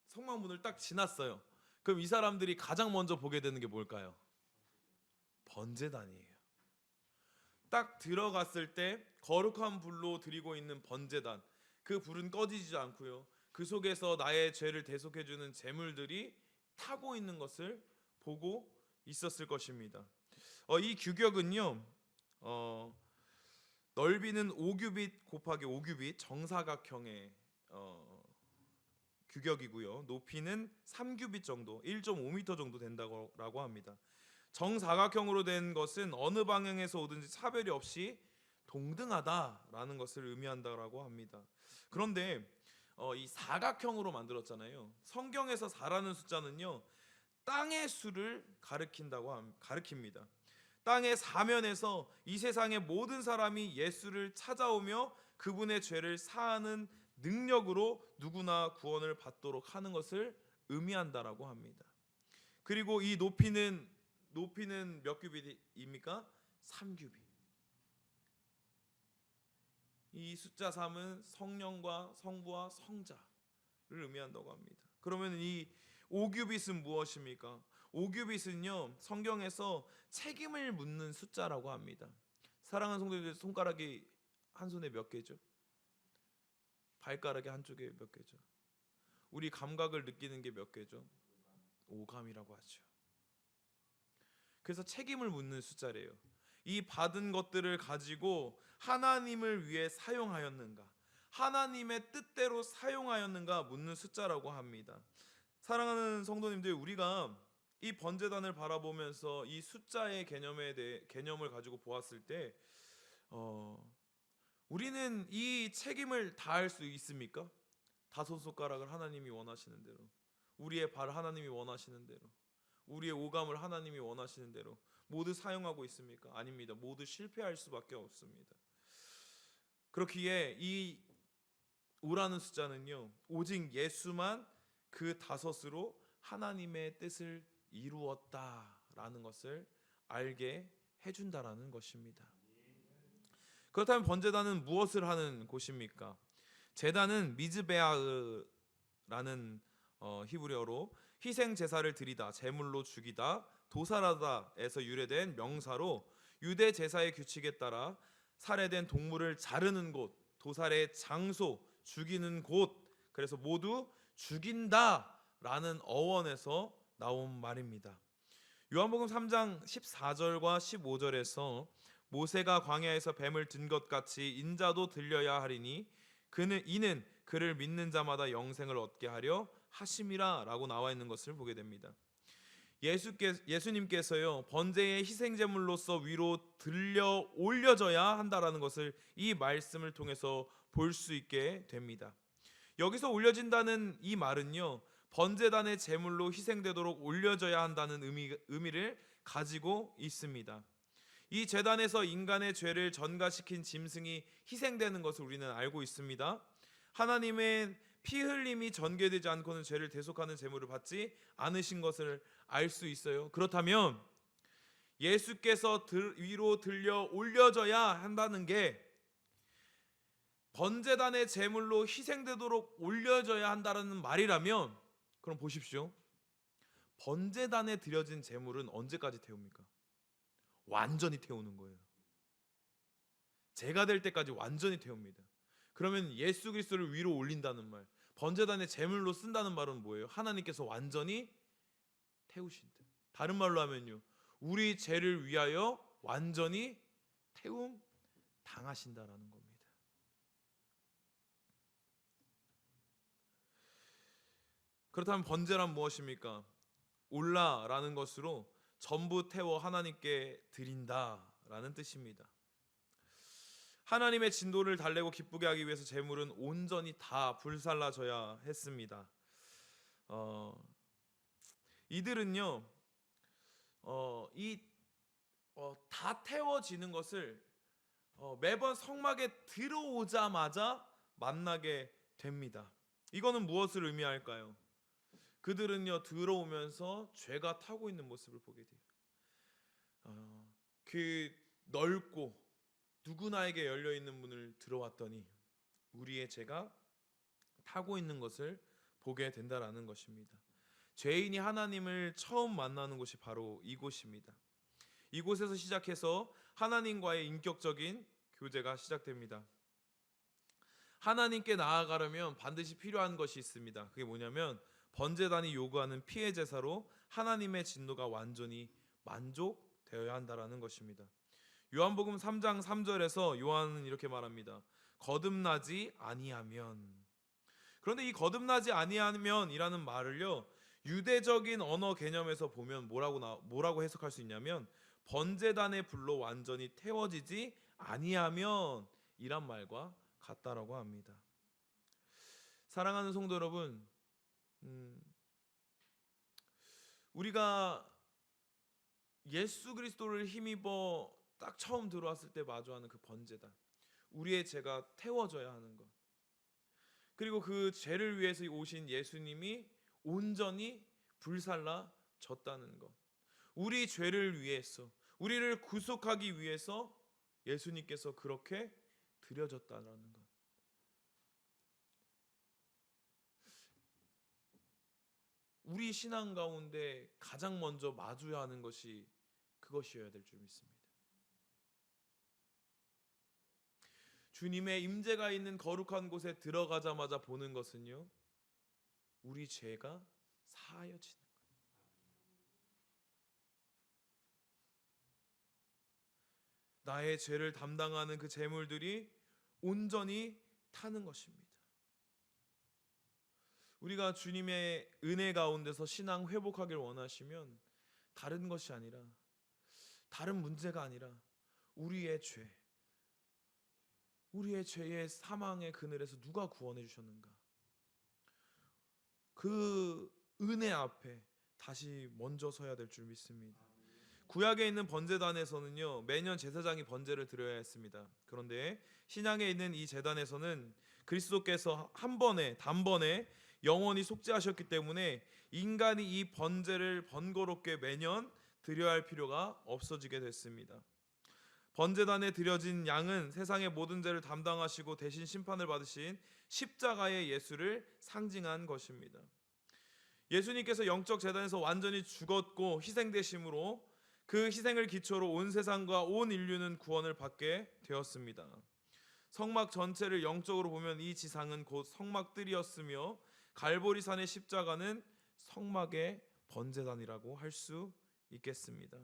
성막 문을 딱 지났어요. 그럼 이 사람들이 가장 먼저 보게 되는 게 뭘까요? 번제단이에요. 딱 들어갔을 때 거룩한 불로 드리고 있는 번제단, 그 불은 꺼지지 않고요, 그 속에서 나의 죄를 대속해주는 제물들이 타고 있는 것을 보고 있었을 것입니다. 이 규격은요, 넓이는 5규빗 곱하기 5규빗 정사각형의 규격이고요, 높이는 3규빗 정도, 1.5m 정도 된다고 합니다. 정사각형으로 된 것은 어느 방향에서 오든지 차별이 없이 동등하다라는 것을 의미한다라고 합니다. 그런데 이 사각형으로 만들었잖아요. 성경에서 4라는 숫자는요, 땅의 수를 가리킵니다. 땅의 사면에서 이 세상의 모든 사람이 예수를 찾아오며 그분의 죄를 사하는 능력으로 누구나 구원을 받도록 하는 것을 의미한다라고 합니다. 그리고 이 높이는 몇 규빗입니까? 3규빗. 이 숫자 3은 성령과 성부와 성자를 의미한다고 합니다. 그러면 이 5규빗은 무엇입니까? 5규빗은요, 성경에서 책임을 묻는 숫자라고 합니다. 사랑하는 성도님들, 손가락이 한 손에 몇 개죠? 발가락이 한쪽에 몇 개죠? 우리 감각을 느끼는 게 몇 개죠? 5감이라고 하죠. 그래서 책임을 묻는 숫자래요. 이 받은 것들을 가지고 하나님을 위해 사용하였는가, 하나님의 뜻대로 사용하였는가 묻는 숫자라고 합니다. 사랑하는 성도님들, 우리가 이 번제단을 바라보면서 이 숫자의 개념을 가지고 보았을 때 우리는 이 책임을 다할 수 있습니까? 5손가락을 하나님이 원하시는 대로, 우리의 발을 하나님이 원하시는 대로, 우리의 오감을 하나님이 원하시는 대로 모두 사용하고 있습니까? 아닙니다. 모두 실패할 수밖에 없습니다. 그렇기에 이 5라는 숫자는요, 오직 예수만 그 5으로 하나님의 뜻을 이루었다라는 것을 알게 해준다라는 것입니다. 그렇다면 번제단은 무엇을 하는 곳입니까? 제단은 미즈베아라는 히브리어로 희생 제사를 드리다, 제물로 죽이다, 도살하다에서 유래된 명사로 유대 제사의 규칙에 따라 살해된 동물을 자르는 곳, 도살의 장소, 죽이는 곳, 그래서 모두 죽인다라는 어원에서 나온 말입니다. 요한복음 3장 14절과 15절에서 모세가 광야에서 뱀을 든 것 같이 인자도 들려야 하리니 이는 그를 믿는 자마다 영생을 얻게 하려 하심이라 라고 나와 있는 것을 보게 됩니다. 예수님께서요, 번제의 희생제물로서 위로 들려 올려져야 한다라는 것을 이 말씀을 통해서 볼 수 있게 됩니다. 여기서 올려진다는 이 말은요, 번제단의 제물로 희생되도록 올려져야 한다는 의미를 가지고 있습니다. 이 제단에서 인간의 죄를 전가시킨 짐승이 희생되는 것을 우리는 알고 있습니다. 하나님의 피 흘림이 전개되지 않고는 죄를 대속하는 제물을 받지 않으신 것을 알 수 있어요. 그렇다면 예수께서 위로 들려 올려져야 한다는 게 번제단의 제물로 희생되도록 올려져야 한다는 말이라면, 그럼 보십시오. 번제단에 드려진 제물은 언제까지 태웁니까? 완전히 태우는 거예요. 제가 될 때까지 완전히 태웁니다. 그러면 예수 그리스도를 위로 올린다는 말, 번제단의 제물로 쓴다는 말은 뭐예요? 하나님께서 완전히 태우신다. 다른 말로 하면요, 우리 죄를 위하여 완전히 태움 당하신다라는 겁니다. 그렇다면 번제란 무엇입니까? 올라라는 것으로 전부 태워 하나님께 드린다라는 뜻입니다. 하나님의 진도를 달래고 기쁘게 하기 위해서 제물은 온전히 다 불살라져야 했습니다. 이들은요, 다 태워지는 것을 매번 성막에 들어오자마자 만나게 됩니다. 이거는 무엇을 의미할까요? 그들은요, 들어오면서 죄가 타고 있는 모습을 보게 돼요. 그 넓고 누구나에게 열려있는 문을 들어왔더니 우리의 죄가 타고 있는 것을 보게 된다라는 것입니다. 죄인이 하나님을 처음 만나는 곳이 바로 이곳입니다. 이곳에서 시작해서 하나님과의 인격적인 교제가 시작됩니다. 하나님께 나아가려면 반드시 필요한 것이 있습니다. 그게 뭐냐면 번제단이 요구하는 피의 제사로 하나님의 진노가 완전히 만족되어야 한다라는 것입니다. 요한복음 3장 3절에서 요한은 이렇게 말합니다. 거듭나지 아니하면. 그런데 이 거듭나지 아니하면이라는 말을요, 유대적인 언어 개념에서 보면 뭐라고 해석할 수 있냐면 번제단의 불로 완전히 태워지지 아니하면 이란 말과 같다라고 합니다. 사랑하는 성도 여러분, 우리가 예수 그리스도를 힘입어 딱 처음 들어왔을 때 마주하는 그 번제단, 우리의 죄가 태워져야 하는 것, 그리고 그 죄를 위해서 오신 예수님이 온전히 불살라졌다는 것. 우리 죄를 위해서, 우리를 구속하기 위해서 예수님께서 그렇게 드려졌다는 것. 우리 신앙 가운데 가장 먼저 마주해야 하는 것이 그것이어야 될 줄 믿습니다. 주님의 임재가 있는 거룩한 곳에 들어가자마자 보는 것은요, 우리 죄가 사하여지는 것. 나의 죄를 담당하는 그 재물들이 온전히 타는 것입니다. 우리가 주님의 은혜 가운데서 신앙 회복하길 원하시면 다른 것이 아니라, 다른 문제가 아니라 우리의 죄, 우리의 죄의 사망의 그늘에서 누가 구원해 주셨는가, 그 은혜 앞에 다시 먼저 서야 될 줄 믿습니다. 구약에 있는 번제단에서는요, 매년 제사장이 번제를 드려야 했습니다. 그런데 신약에 있는 이 제단에서는 그리스도께서 한 번에 단번에 영원히 속죄하셨기 때문에 인간이 이 번제를 번거롭게 매년 드려야 할 필요가 없어지게 됐습니다. 번제단에 드려진 양은 세상의 모든 죄를 담당하시고 대신 심판을 받으신 십자가의 예수를 상징한 것입니다. 예수님께서 영적 제단에서 완전히 죽었고 희생되심으로 그 희생을 기초로 온 세상과 온 인류는 구원을 받게 되었습니다. 성막 전체를 영적으로 보면 이 지상은 곧 성막들이었으며 갈보리산의 십자가는 성막의 번제단이라고 할 수 있겠습니다.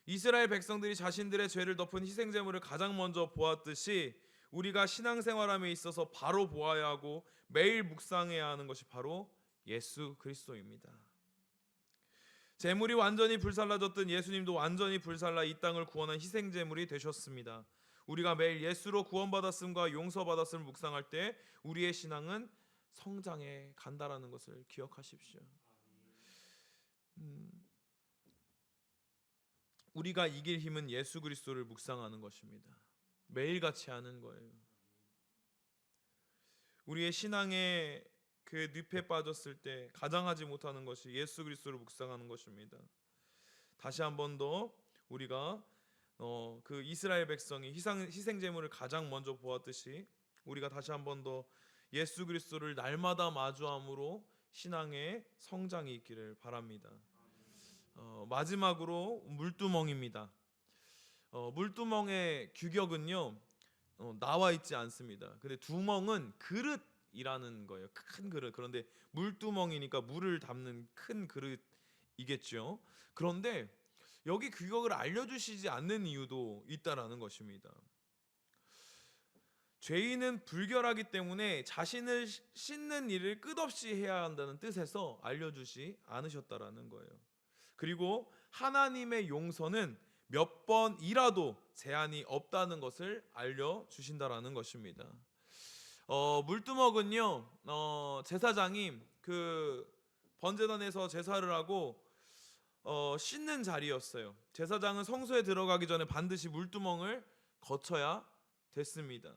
이스라엘 백성들이 자신들의 죄를 덮은 희생제물을 가장 먼저 보았듯이 우리가 신앙생활함에 있어서 바로 보아야 하고 매일 묵상해야 하는 것이 바로 예수 그리스도입니다. 제물이 완전히 불살라졌던 예수님도 완전히 불살라 이 땅을 구원한 희생제물이 되셨습니다. 우리가 매일 예수로 구원받았음과 용서받았음을 묵상할 때 우리의 신앙은 성장해 간다라는 것을 기억하십시오. 우리가 이길 힘은 예수 그리스도를 묵상하는 것입니다. 매일같이 하는 거예요. 우리의 신앙의 그 늪에 빠졌을 때 가장 하지 못하는 것이 예수 그리스도를 묵상하는 것입니다. 다시 한 번 더 우리가 그 이스라엘 백성이 희생 제물을 가장 먼저 보았듯이 우리가 다시 한 번 더 예수 그리스도를 날마다 마주함으로 신앙의 성장이 있기를 바랍니다. 마지막으로 물두멍입니다. 물두멍의 규격은요 나와 있지 않습니다. 근데 두멍은 그릇이라는 거예요. 큰 그릇. 그런데 물두멍이니까 물을 담는 큰 그릇이겠죠. 그런데 여기 규격을 알려주시지 않는 이유도 있다라는 것입니다. 죄인은 불결하기 때문에 자신을 씻는 일을 끝없이 해야 한다는 뜻에서 알려주지 않으셨다라는 거예요. 그리고 하나님의 용서는 몇 번이라도 제한이 없다는 것을 알려주신다라는 것입니다. 물두멍은요 제사장이 그 번제단에서 제사를 하고 씻는 자리였어요. 제사장은 성소에 들어가기 전에 반드시 물두멍을 거쳐야 됐습니다.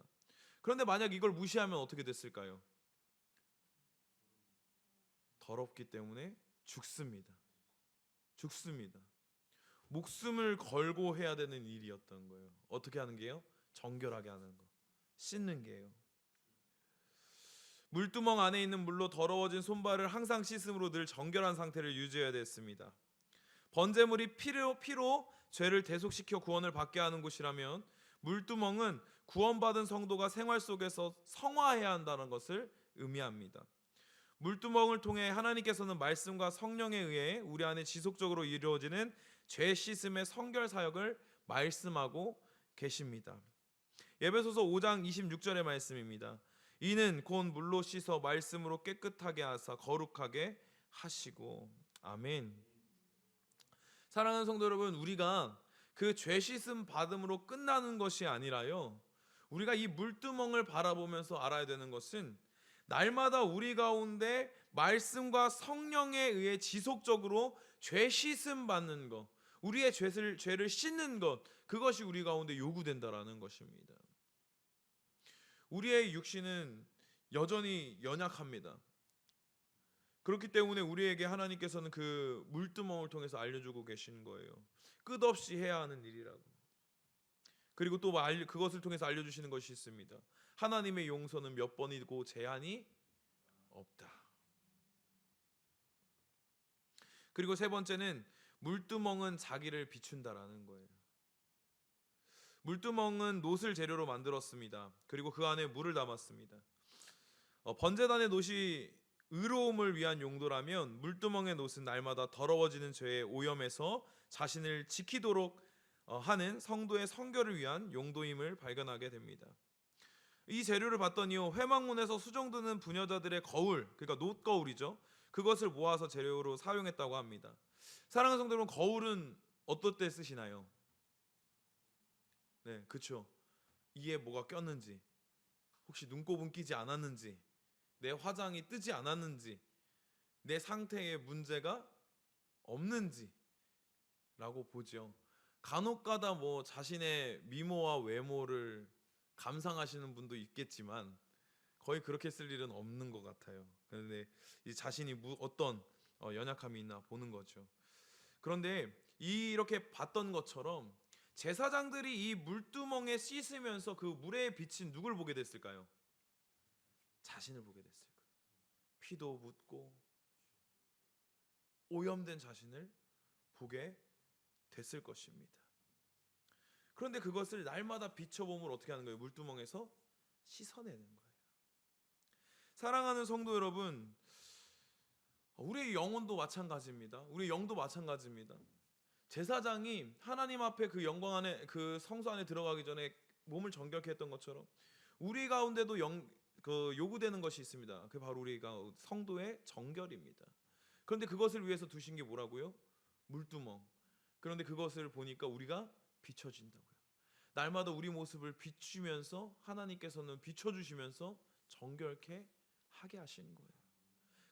그런데 만약 이걸 무시하면 어떻게 됐을까요? 더럽기 때문에 죽습니다. 목숨을 걸고 해야 되는 일이었던 거예요. 어떻게 하는 게요? 정결하게 하는 거, 씻는 게요. 물두멍 안에 있는 물로 더러워진 손발을 항상 씻음으로 늘 정결한 상태를 유지해야 됐습니다. 번제물이 피로 죄를 대속시켜 구원을 받게 하는 곳이라면 물두멍은 구원받은 성도가 생활 속에서 성화해야 한다는 것을 의미합니다. 물두멍을 통해 하나님께서는 말씀과 성령에 의해 우리 안에 지속적으로 이루어지는 죄 씻음의 성결 사역을 말씀하고 계십니다. 에베소서 5장 26절의 말씀입니다. 이는 곧 물로 씻어 말씀으로 깨끗하게 하사 거룩하게 하시고. 아멘. 사랑하는 성도 여러분, 우리가 그 죄 씻음 받음으로 끝나는 것이 아니라요, 우리가 이 물두멍을 바라보면서 알아야 되는 것은 날마다 우리 가운데 말씀과 성령에 의해 지속적으로 죄 씻음 받는 것, 우리의 죄를 씻는 것, 그것이 우리 가운데 요구된다라는 것입니다. 우리의 육신은 여전히 연약합니다. 그렇기 때문에 우리에게 하나님께서는 그 물두멍을 통해서 알려주고 계시는 거예요. 끝없이 해야 하는 일이라고. 그리고 또 그것을 통해서 알려주시는 것이 있습니다. 하나님의 용서는 몇 번이고 제한이 없다. 그리고 세 번째는 물두멍은 자기를 비춘다라는 거예요. 물두멍은 놋을 재료로 만들었습니다. 그리고 그 안에 물을 담았습니다. 번제단의 놋이 의로움을 위한 용도라면 물두멍의 놋은 날마다 더러워지는 죄의 오염에서 자신을 지키도록 하는 성도의 성결을 위한 용도임을 발견하게 됩니다. 이 재료를 봤더니 회막문에서 수종드는 부녀자들의 거울, 그러니까 놋거울이죠. 그것을 모아서 재료로 사용했다고 합니다. 사랑하는 성도 여러분, 거울은 어떨 때 쓰시나요? 네, 그렇죠. 이에 뭐가 꼈는지, 혹시 눈곱은 끼지 않았는지, 내 화장이 뜨지 않았는지, 내 상태에 문제가 없는지 라고 보죠. 간혹가다 뭐 자신의 미모와 외모를 감상하시는 분도 있겠지만 거의 그렇게 쓸 일은 없는 것 같아요. 그런데 이 자신이 어떤 연약함이 있나 보는 거죠. 그런데 이렇게 봤던 것처럼 제사장들이 이 물두멍에 씻으면서 그 물에 비친 누굴 보게 됐을까요? 자신을 보게 됐을 거예요. 피도 묻고 오염된 자신을 보게 됐을 것입니다. 그런데 그것을 날마다 비춰보면 어떻게 하는 거예요? 물두멍에서 씻어내는 거예요. 사랑하는 성도 여러분, 우리의 영혼도 마찬가지입니다. 우리의 영도 마찬가지입니다. 제사장이 하나님 앞에 그 영광 안에, 그 성소 안에 들어가기 전에 몸을 정결케 했던 것처럼 우리 가운데도 요구되는 것이 있습니다. 그 바로 우리가 성도의 정결입니다. 그런데 그것을 위해서 두신 게 뭐라고요? 물두멍. 그런데 그것을 보니까 우리가 비춰진다고요. 날마다 우리 모습을 비추면서 하나님께서는 비춰주시면서 정결케 하게 하시는 거예요.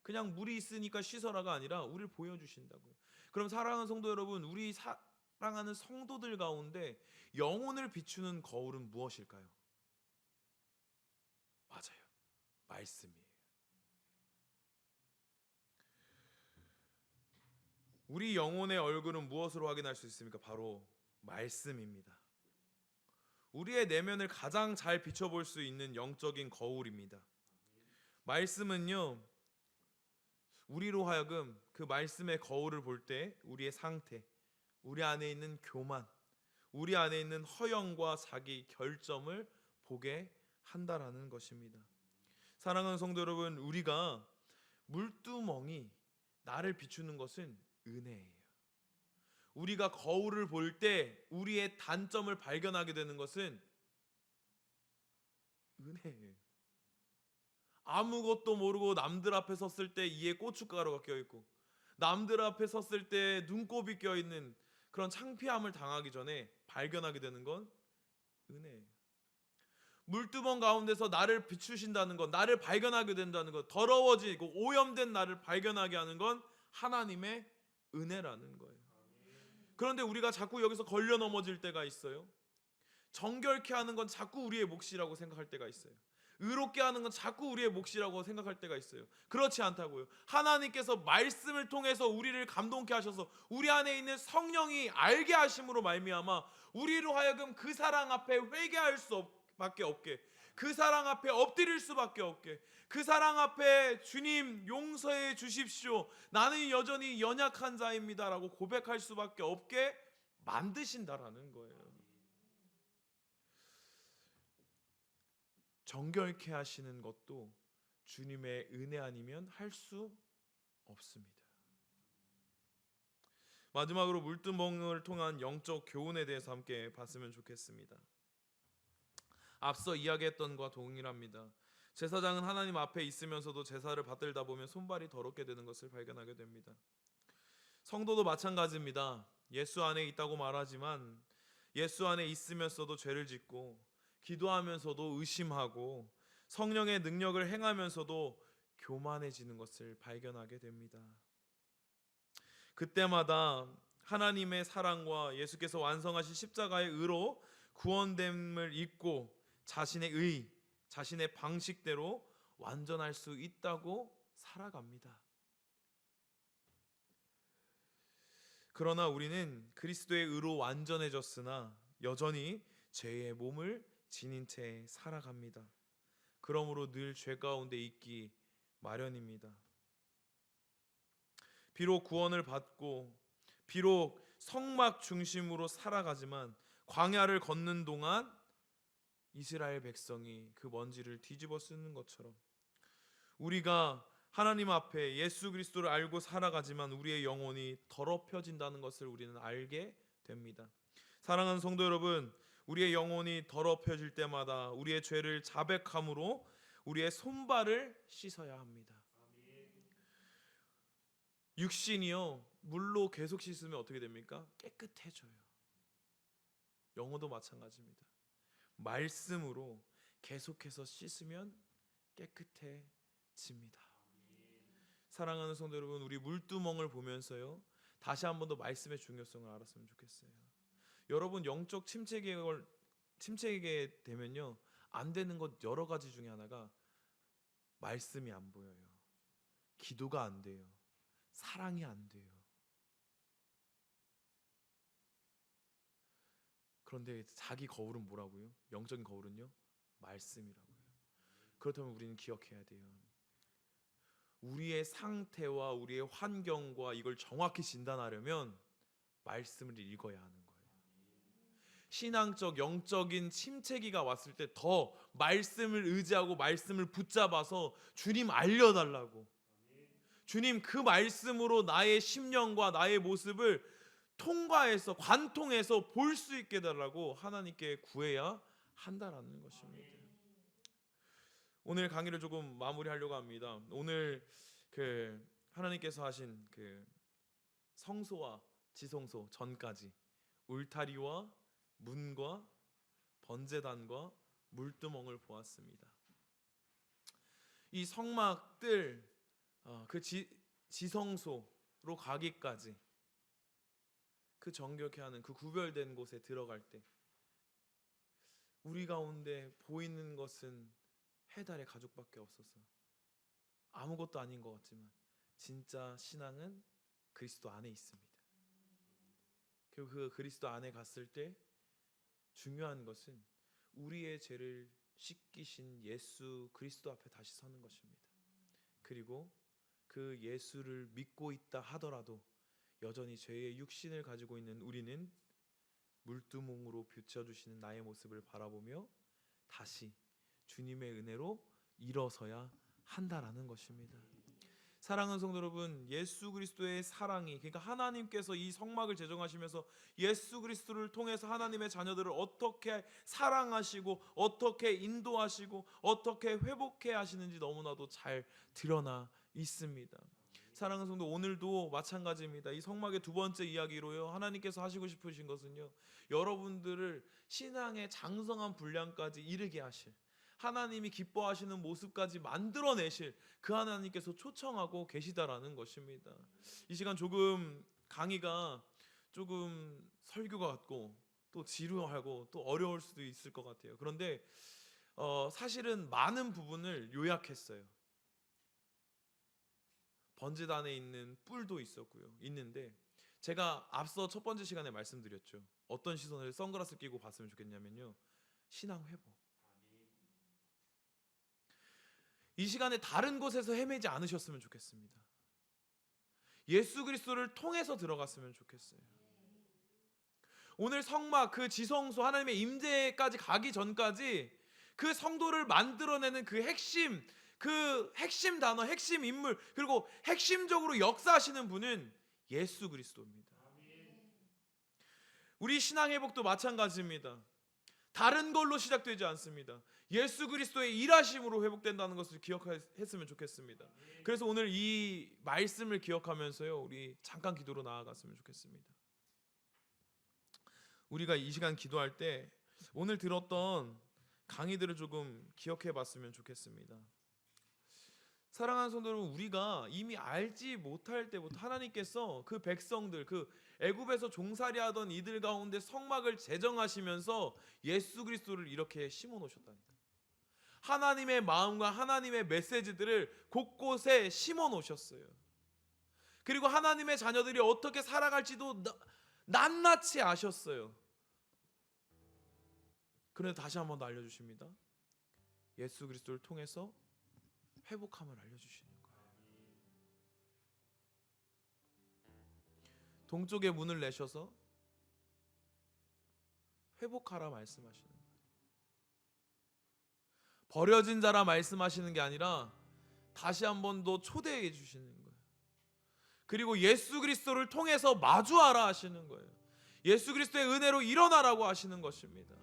그냥 물이 있으니까 씻어라가 아니라 우리를 보여주신다고요. 그럼 사랑하는 성도 여러분, 우리 사랑하는 성도들 가운데 영혼을 비추는 거울은 무엇일까요? 맞아요. 말씀이에요. 우리 영혼의 얼굴은 무엇으로 확인할 수 있습니까? 바로 말씀입니다. 우리의 내면을 가장 잘 비춰볼 수 있는 영적인 거울입니다. 말씀은요, 우리로 하여금 그 말씀의 거울을 볼 때 우리의 상태, 우리 안에 있는 교만, 우리 안에 있는 허영과 자기 결점을 보게 한다라는 것입니다. 사랑하는 성도 여러분, 우리가 물두멍이 나를 비추는 것은 은혜예요. 우리가 거울을 볼 때 우리의 단점을 발견하게 되는 것은 은혜예요. 아무것도 모르고 남들 앞에 섰을 때 이에 고춧가루가 껴있고, 남들 앞에 섰을 때 눈곱이 껴있는 그런 창피함을 당하기 전에 발견하게 되는 건 은혜예요. 물두멍 가운데서 나를 비추신다는 것, 나를 발견하게 된다는 것, 더러워지고 오염된 나를 발견하게 하는 건 하나님의 은혜라는 거예요. 그런데 우리가 자꾸 여기서 걸려 넘어질 때가 있어요. 정결케 하는 건 자꾸 우리의 몫이라고 생각할 때가 있어요. 의롭게 하는 건 자꾸 우리의 몫이라고 생각할 때가 있어요. 그렇지 않다고요. 하나님께서 말씀을 통해서 우리를 감동케 하셔서 우리 안에 있는 성령이 알게 하심으로 말미암아 우리로 하여금 그 사랑 앞에 회개할 수밖에 없게, 그 사랑 앞에 엎드릴 수밖에 없게, 그 사랑 앞에 주님 용서해 주십시오, 나는 여전히 연약한 자입니다 라고 고백할 수밖에 없게 만드신다라는 거예요. 정결케 하시는 것도 주님의 은혜 아니면 할 수 없습니다. 마지막으로 물두멍을 통한 영적 교훈에 대해서 함께 봤으면 좋겠습니다. 앞서 이야기했던 것과 동일합니다. 제사장은 하나님 앞에 있으면서도 제사를 받들다 보면 손발이 더럽게 되는 것을 발견하게 됩니다. 성도도 마찬가지입니다. 예수 안에 있다고 말하지만 예수 안에 있으면서도 죄를 짓고, 기도하면서도 의심하고, 성령의 능력을 행하면서도 교만해지는 것을 발견하게 됩니다. 그때마다 하나님의 사랑과 예수께서 완성하신 십자가의 의로 구원됨을 잊고 자신의 의, 자신의 방식대로 완전할 수 있다고 살아갑니다. 그러나 우리는 그리스도의 의로 완전해졌으나 여전히 죄의 몸을 지닌 채 살아갑니다. 그러므로 늘 죄 가운데 있기 마련입니다. 비록 구원을 받고 비록 성막 중심으로 살아가지만 광야를 걷는 동안 이스라엘 백성이 그 먼지를 뒤집어 쓰는 것처럼 우리가 하나님 앞에 예수 그리스도를 알고 살아가지만 우리의 영혼이 더럽혀진다는 것을 우리는 알게 됩니다. 사랑하는 성도 여러분, 우리의 영혼이 더럽혀질 때마다 우리의 죄를 자백함으로 우리의 손발을 씻어야 합니다. 육신이요, 물로 계속 씻으면 어떻게 됩니까? 깨끗해져요. 영혼도 마찬가지입니다. 말씀으로 계속해서 씻으면 깨끗해집니다. 사랑하는 성도 여러분, 우리 물두멍을 보면서요, 다시 한 번 더 말씀의 중요성을 알았으면 좋겠어요. 여러분, 영적 침체게 되면요, 안 되는 것 여러 가지 중에 하나가 말씀이 안 보여요. 기도가 안 돼요. 사랑이 안 돼요. 그런데 자기 거울은 뭐라고요? 영적인 거울은요? 말씀이라고요. 그렇다면 우리는 기억해야 돼요. 우리의 상태와 우리의 환경과 이걸 정확히 진단하려면 말씀을 읽어야 하는 거예요. 신앙적 영적인 침체기가 왔을 때 더 말씀을 의지하고 말씀을 붙잡아서 주님 알려달라고, 주님 그 말씀으로 나의 심령과 나의 모습을 통과해서 관통해서 볼 수 있게 해달라고 하나님께 구해야 한다라는 것입니다. 오늘 강의를 조금 마무리하려고 합니다. 오늘 하나님께서 하신 성소와 지성소 전까지 울타리와 문과 번제단과 물두멍을 보았습니다. 이 성막들 지성소로 가기까지 그 정결케 하는 그 구별된 곳에 들어갈 때 우리 가운데 보이는 것은 해달의 가죽밖에 없어서 아무것도 아닌 것 같지만 진짜 신앙은 그리스도 안에 있습니다. 그리고 그 그리스도 안에 갔을 때 중요한 것은 우리의 죄를 씻기신 예수 그리스도 앞에 다시 서는 것입니다. 그리고 그 예수를 믿고 있다 하더라도 여전히 죄의 육신을 가지고 있는 우리는 물두멍으로 비춰주시는 나의 모습을 바라보며 다시 주님의 은혜로 일어서야 한다라는 것입니다. 사랑하는 성도 여러분, 예수 그리스도의 사랑이, 그러니까 하나님께서 이 성막을 제정하시면서 예수 그리스도를 통해서 하나님의 자녀들을 어떻게 사랑하시고 어떻게 인도하시고 어떻게 회복해 하시는지 너무나도 잘 드러나 있습니다. 사랑하는 성도, 오늘도 마찬가지입니다. 이 성막의 두 번째 이야기로요, 하나님께서 하시고 싶으신 것은요, 여러분들을 신앙의 장성한 분량까지 이르게 하실, 하나님이 기뻐하시는 모습까지 만들어내실 그 하나님께서 초청하고 계시다라는 것입니다. 이 시간 조금 강의가 조금 설교가 같고 또 지루하고 또 어려울 수도 있을 것 같아요. 그런데 사실은 많은 부분을 요약했어요. 번제단에 있는 뿔도 있는데 제가 앞서 첫 번째 시간에 말씀드렸죠. 어떤 시선을 선글라스 끼고 봤으면 좋겠냐면요, 신앙 회복. 이 시간에 다른 곳에서 헤매지 않으셨으면 좋겠습니다. 예수 그리스도를 통해서 들어갔으면 좋겠어요. 오늘 성막, 그 지성소, 하나님의 임재까지 가기 전까지 그 성도를 만들어내는 그 핵심 단어, 핵심 인물, 그리고 핵심적으로 역사하시는 분은 예수 그리스도입니다. 우리 신앙 회복도 마찬가지입니다. 다른 걸로 시작되지 않습니다. 예수 그리스도의 일하심으로 회복된다는 것을 기억했으면 좋겠습니다. 그래서 오늘 이 말씀을 기억하면서요, 우리 잠깐 기도로 나아갔으면 좋겠습니다. 우리가 이 시간 기도할 때 오늘 들었던 강의들을 조금 기억해 봤으면 좋겠습니다. 사랑하는 성도 여러분, 우리가 이미 알지 못할 때부터 하나님께서 그 백성들, 그 애굽에서 종살이하던 이들 가운데 성막을 제정하시면서 예수 그리스도를 이렇게 심어 놓으셨다니까. 하나님의 마음과 하나님의 메시지들을 곳곳에 심어 놓으셨어요. 그리고 하나님의 자녀들이 어떻게 살아갈지도 낱낱이 아셨어요. 그런데 다시 한번 더 알려주십니다. 예수 그리스도를 통해서 회복함을 알려주시는 거예요. 동쪽의 문을 내셔서 회복하라 말씀하시는 거예요. 버려진 자라 말씀하시는 게 아니라 다시 한 번 더 초대해 주시는 거예요. 그리고 예수 그리스도를 통해서 마주하라 하시는 거예요. 예수 그리스도의 은혜로 일어나라고 하시는 것입니다.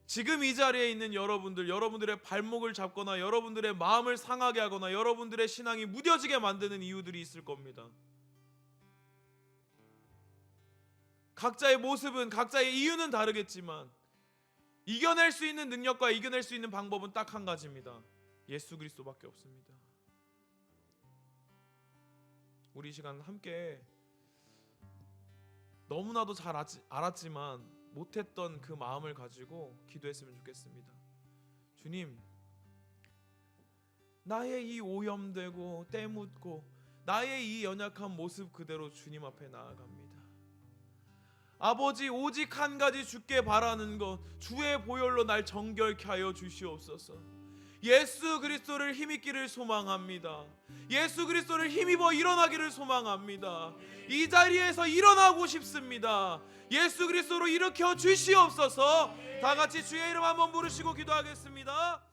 지금 이 자리에 있는 여러분들, 여러분들의 발목을 잡거나 여러분들의 마음을 상하게 하거나 여러분들의 신앙이 무뎌지게 만드는 이유들이 있을 겁니다. 각자의 모습은, 각자의 이유는 다르겠지만 이겨낼 수 있는 능력과 이겨낼 수 있는 방법은 딱 한 가지입니다. 예수 그리스도밖에 없습니다. 우리 이 시간 함께 너무나도 잘 알았지만 못했던 그 마음을 가지고 기도했으면 좋겠습니다. 주님, 나의 이 오염되고 때묻고 나의 이 연약한 모습 그대로 주님 앞에 나아갑니다. 아버지, 오직 한 가지 주께 바라는 것, 주의 보혈로 날 정결케 하여 주시옵소서. 예수 그리스도를 힘입기를 소망합니다. 예수 그리스도를 힘입어 일어나기를 소망합니다. 이 자리에서 일어나고 싶습니다. 예수 그리스도로 일으켜 주시옵소서. 다 같이 주의 이름 한번 부르시고 기도하겠습니다.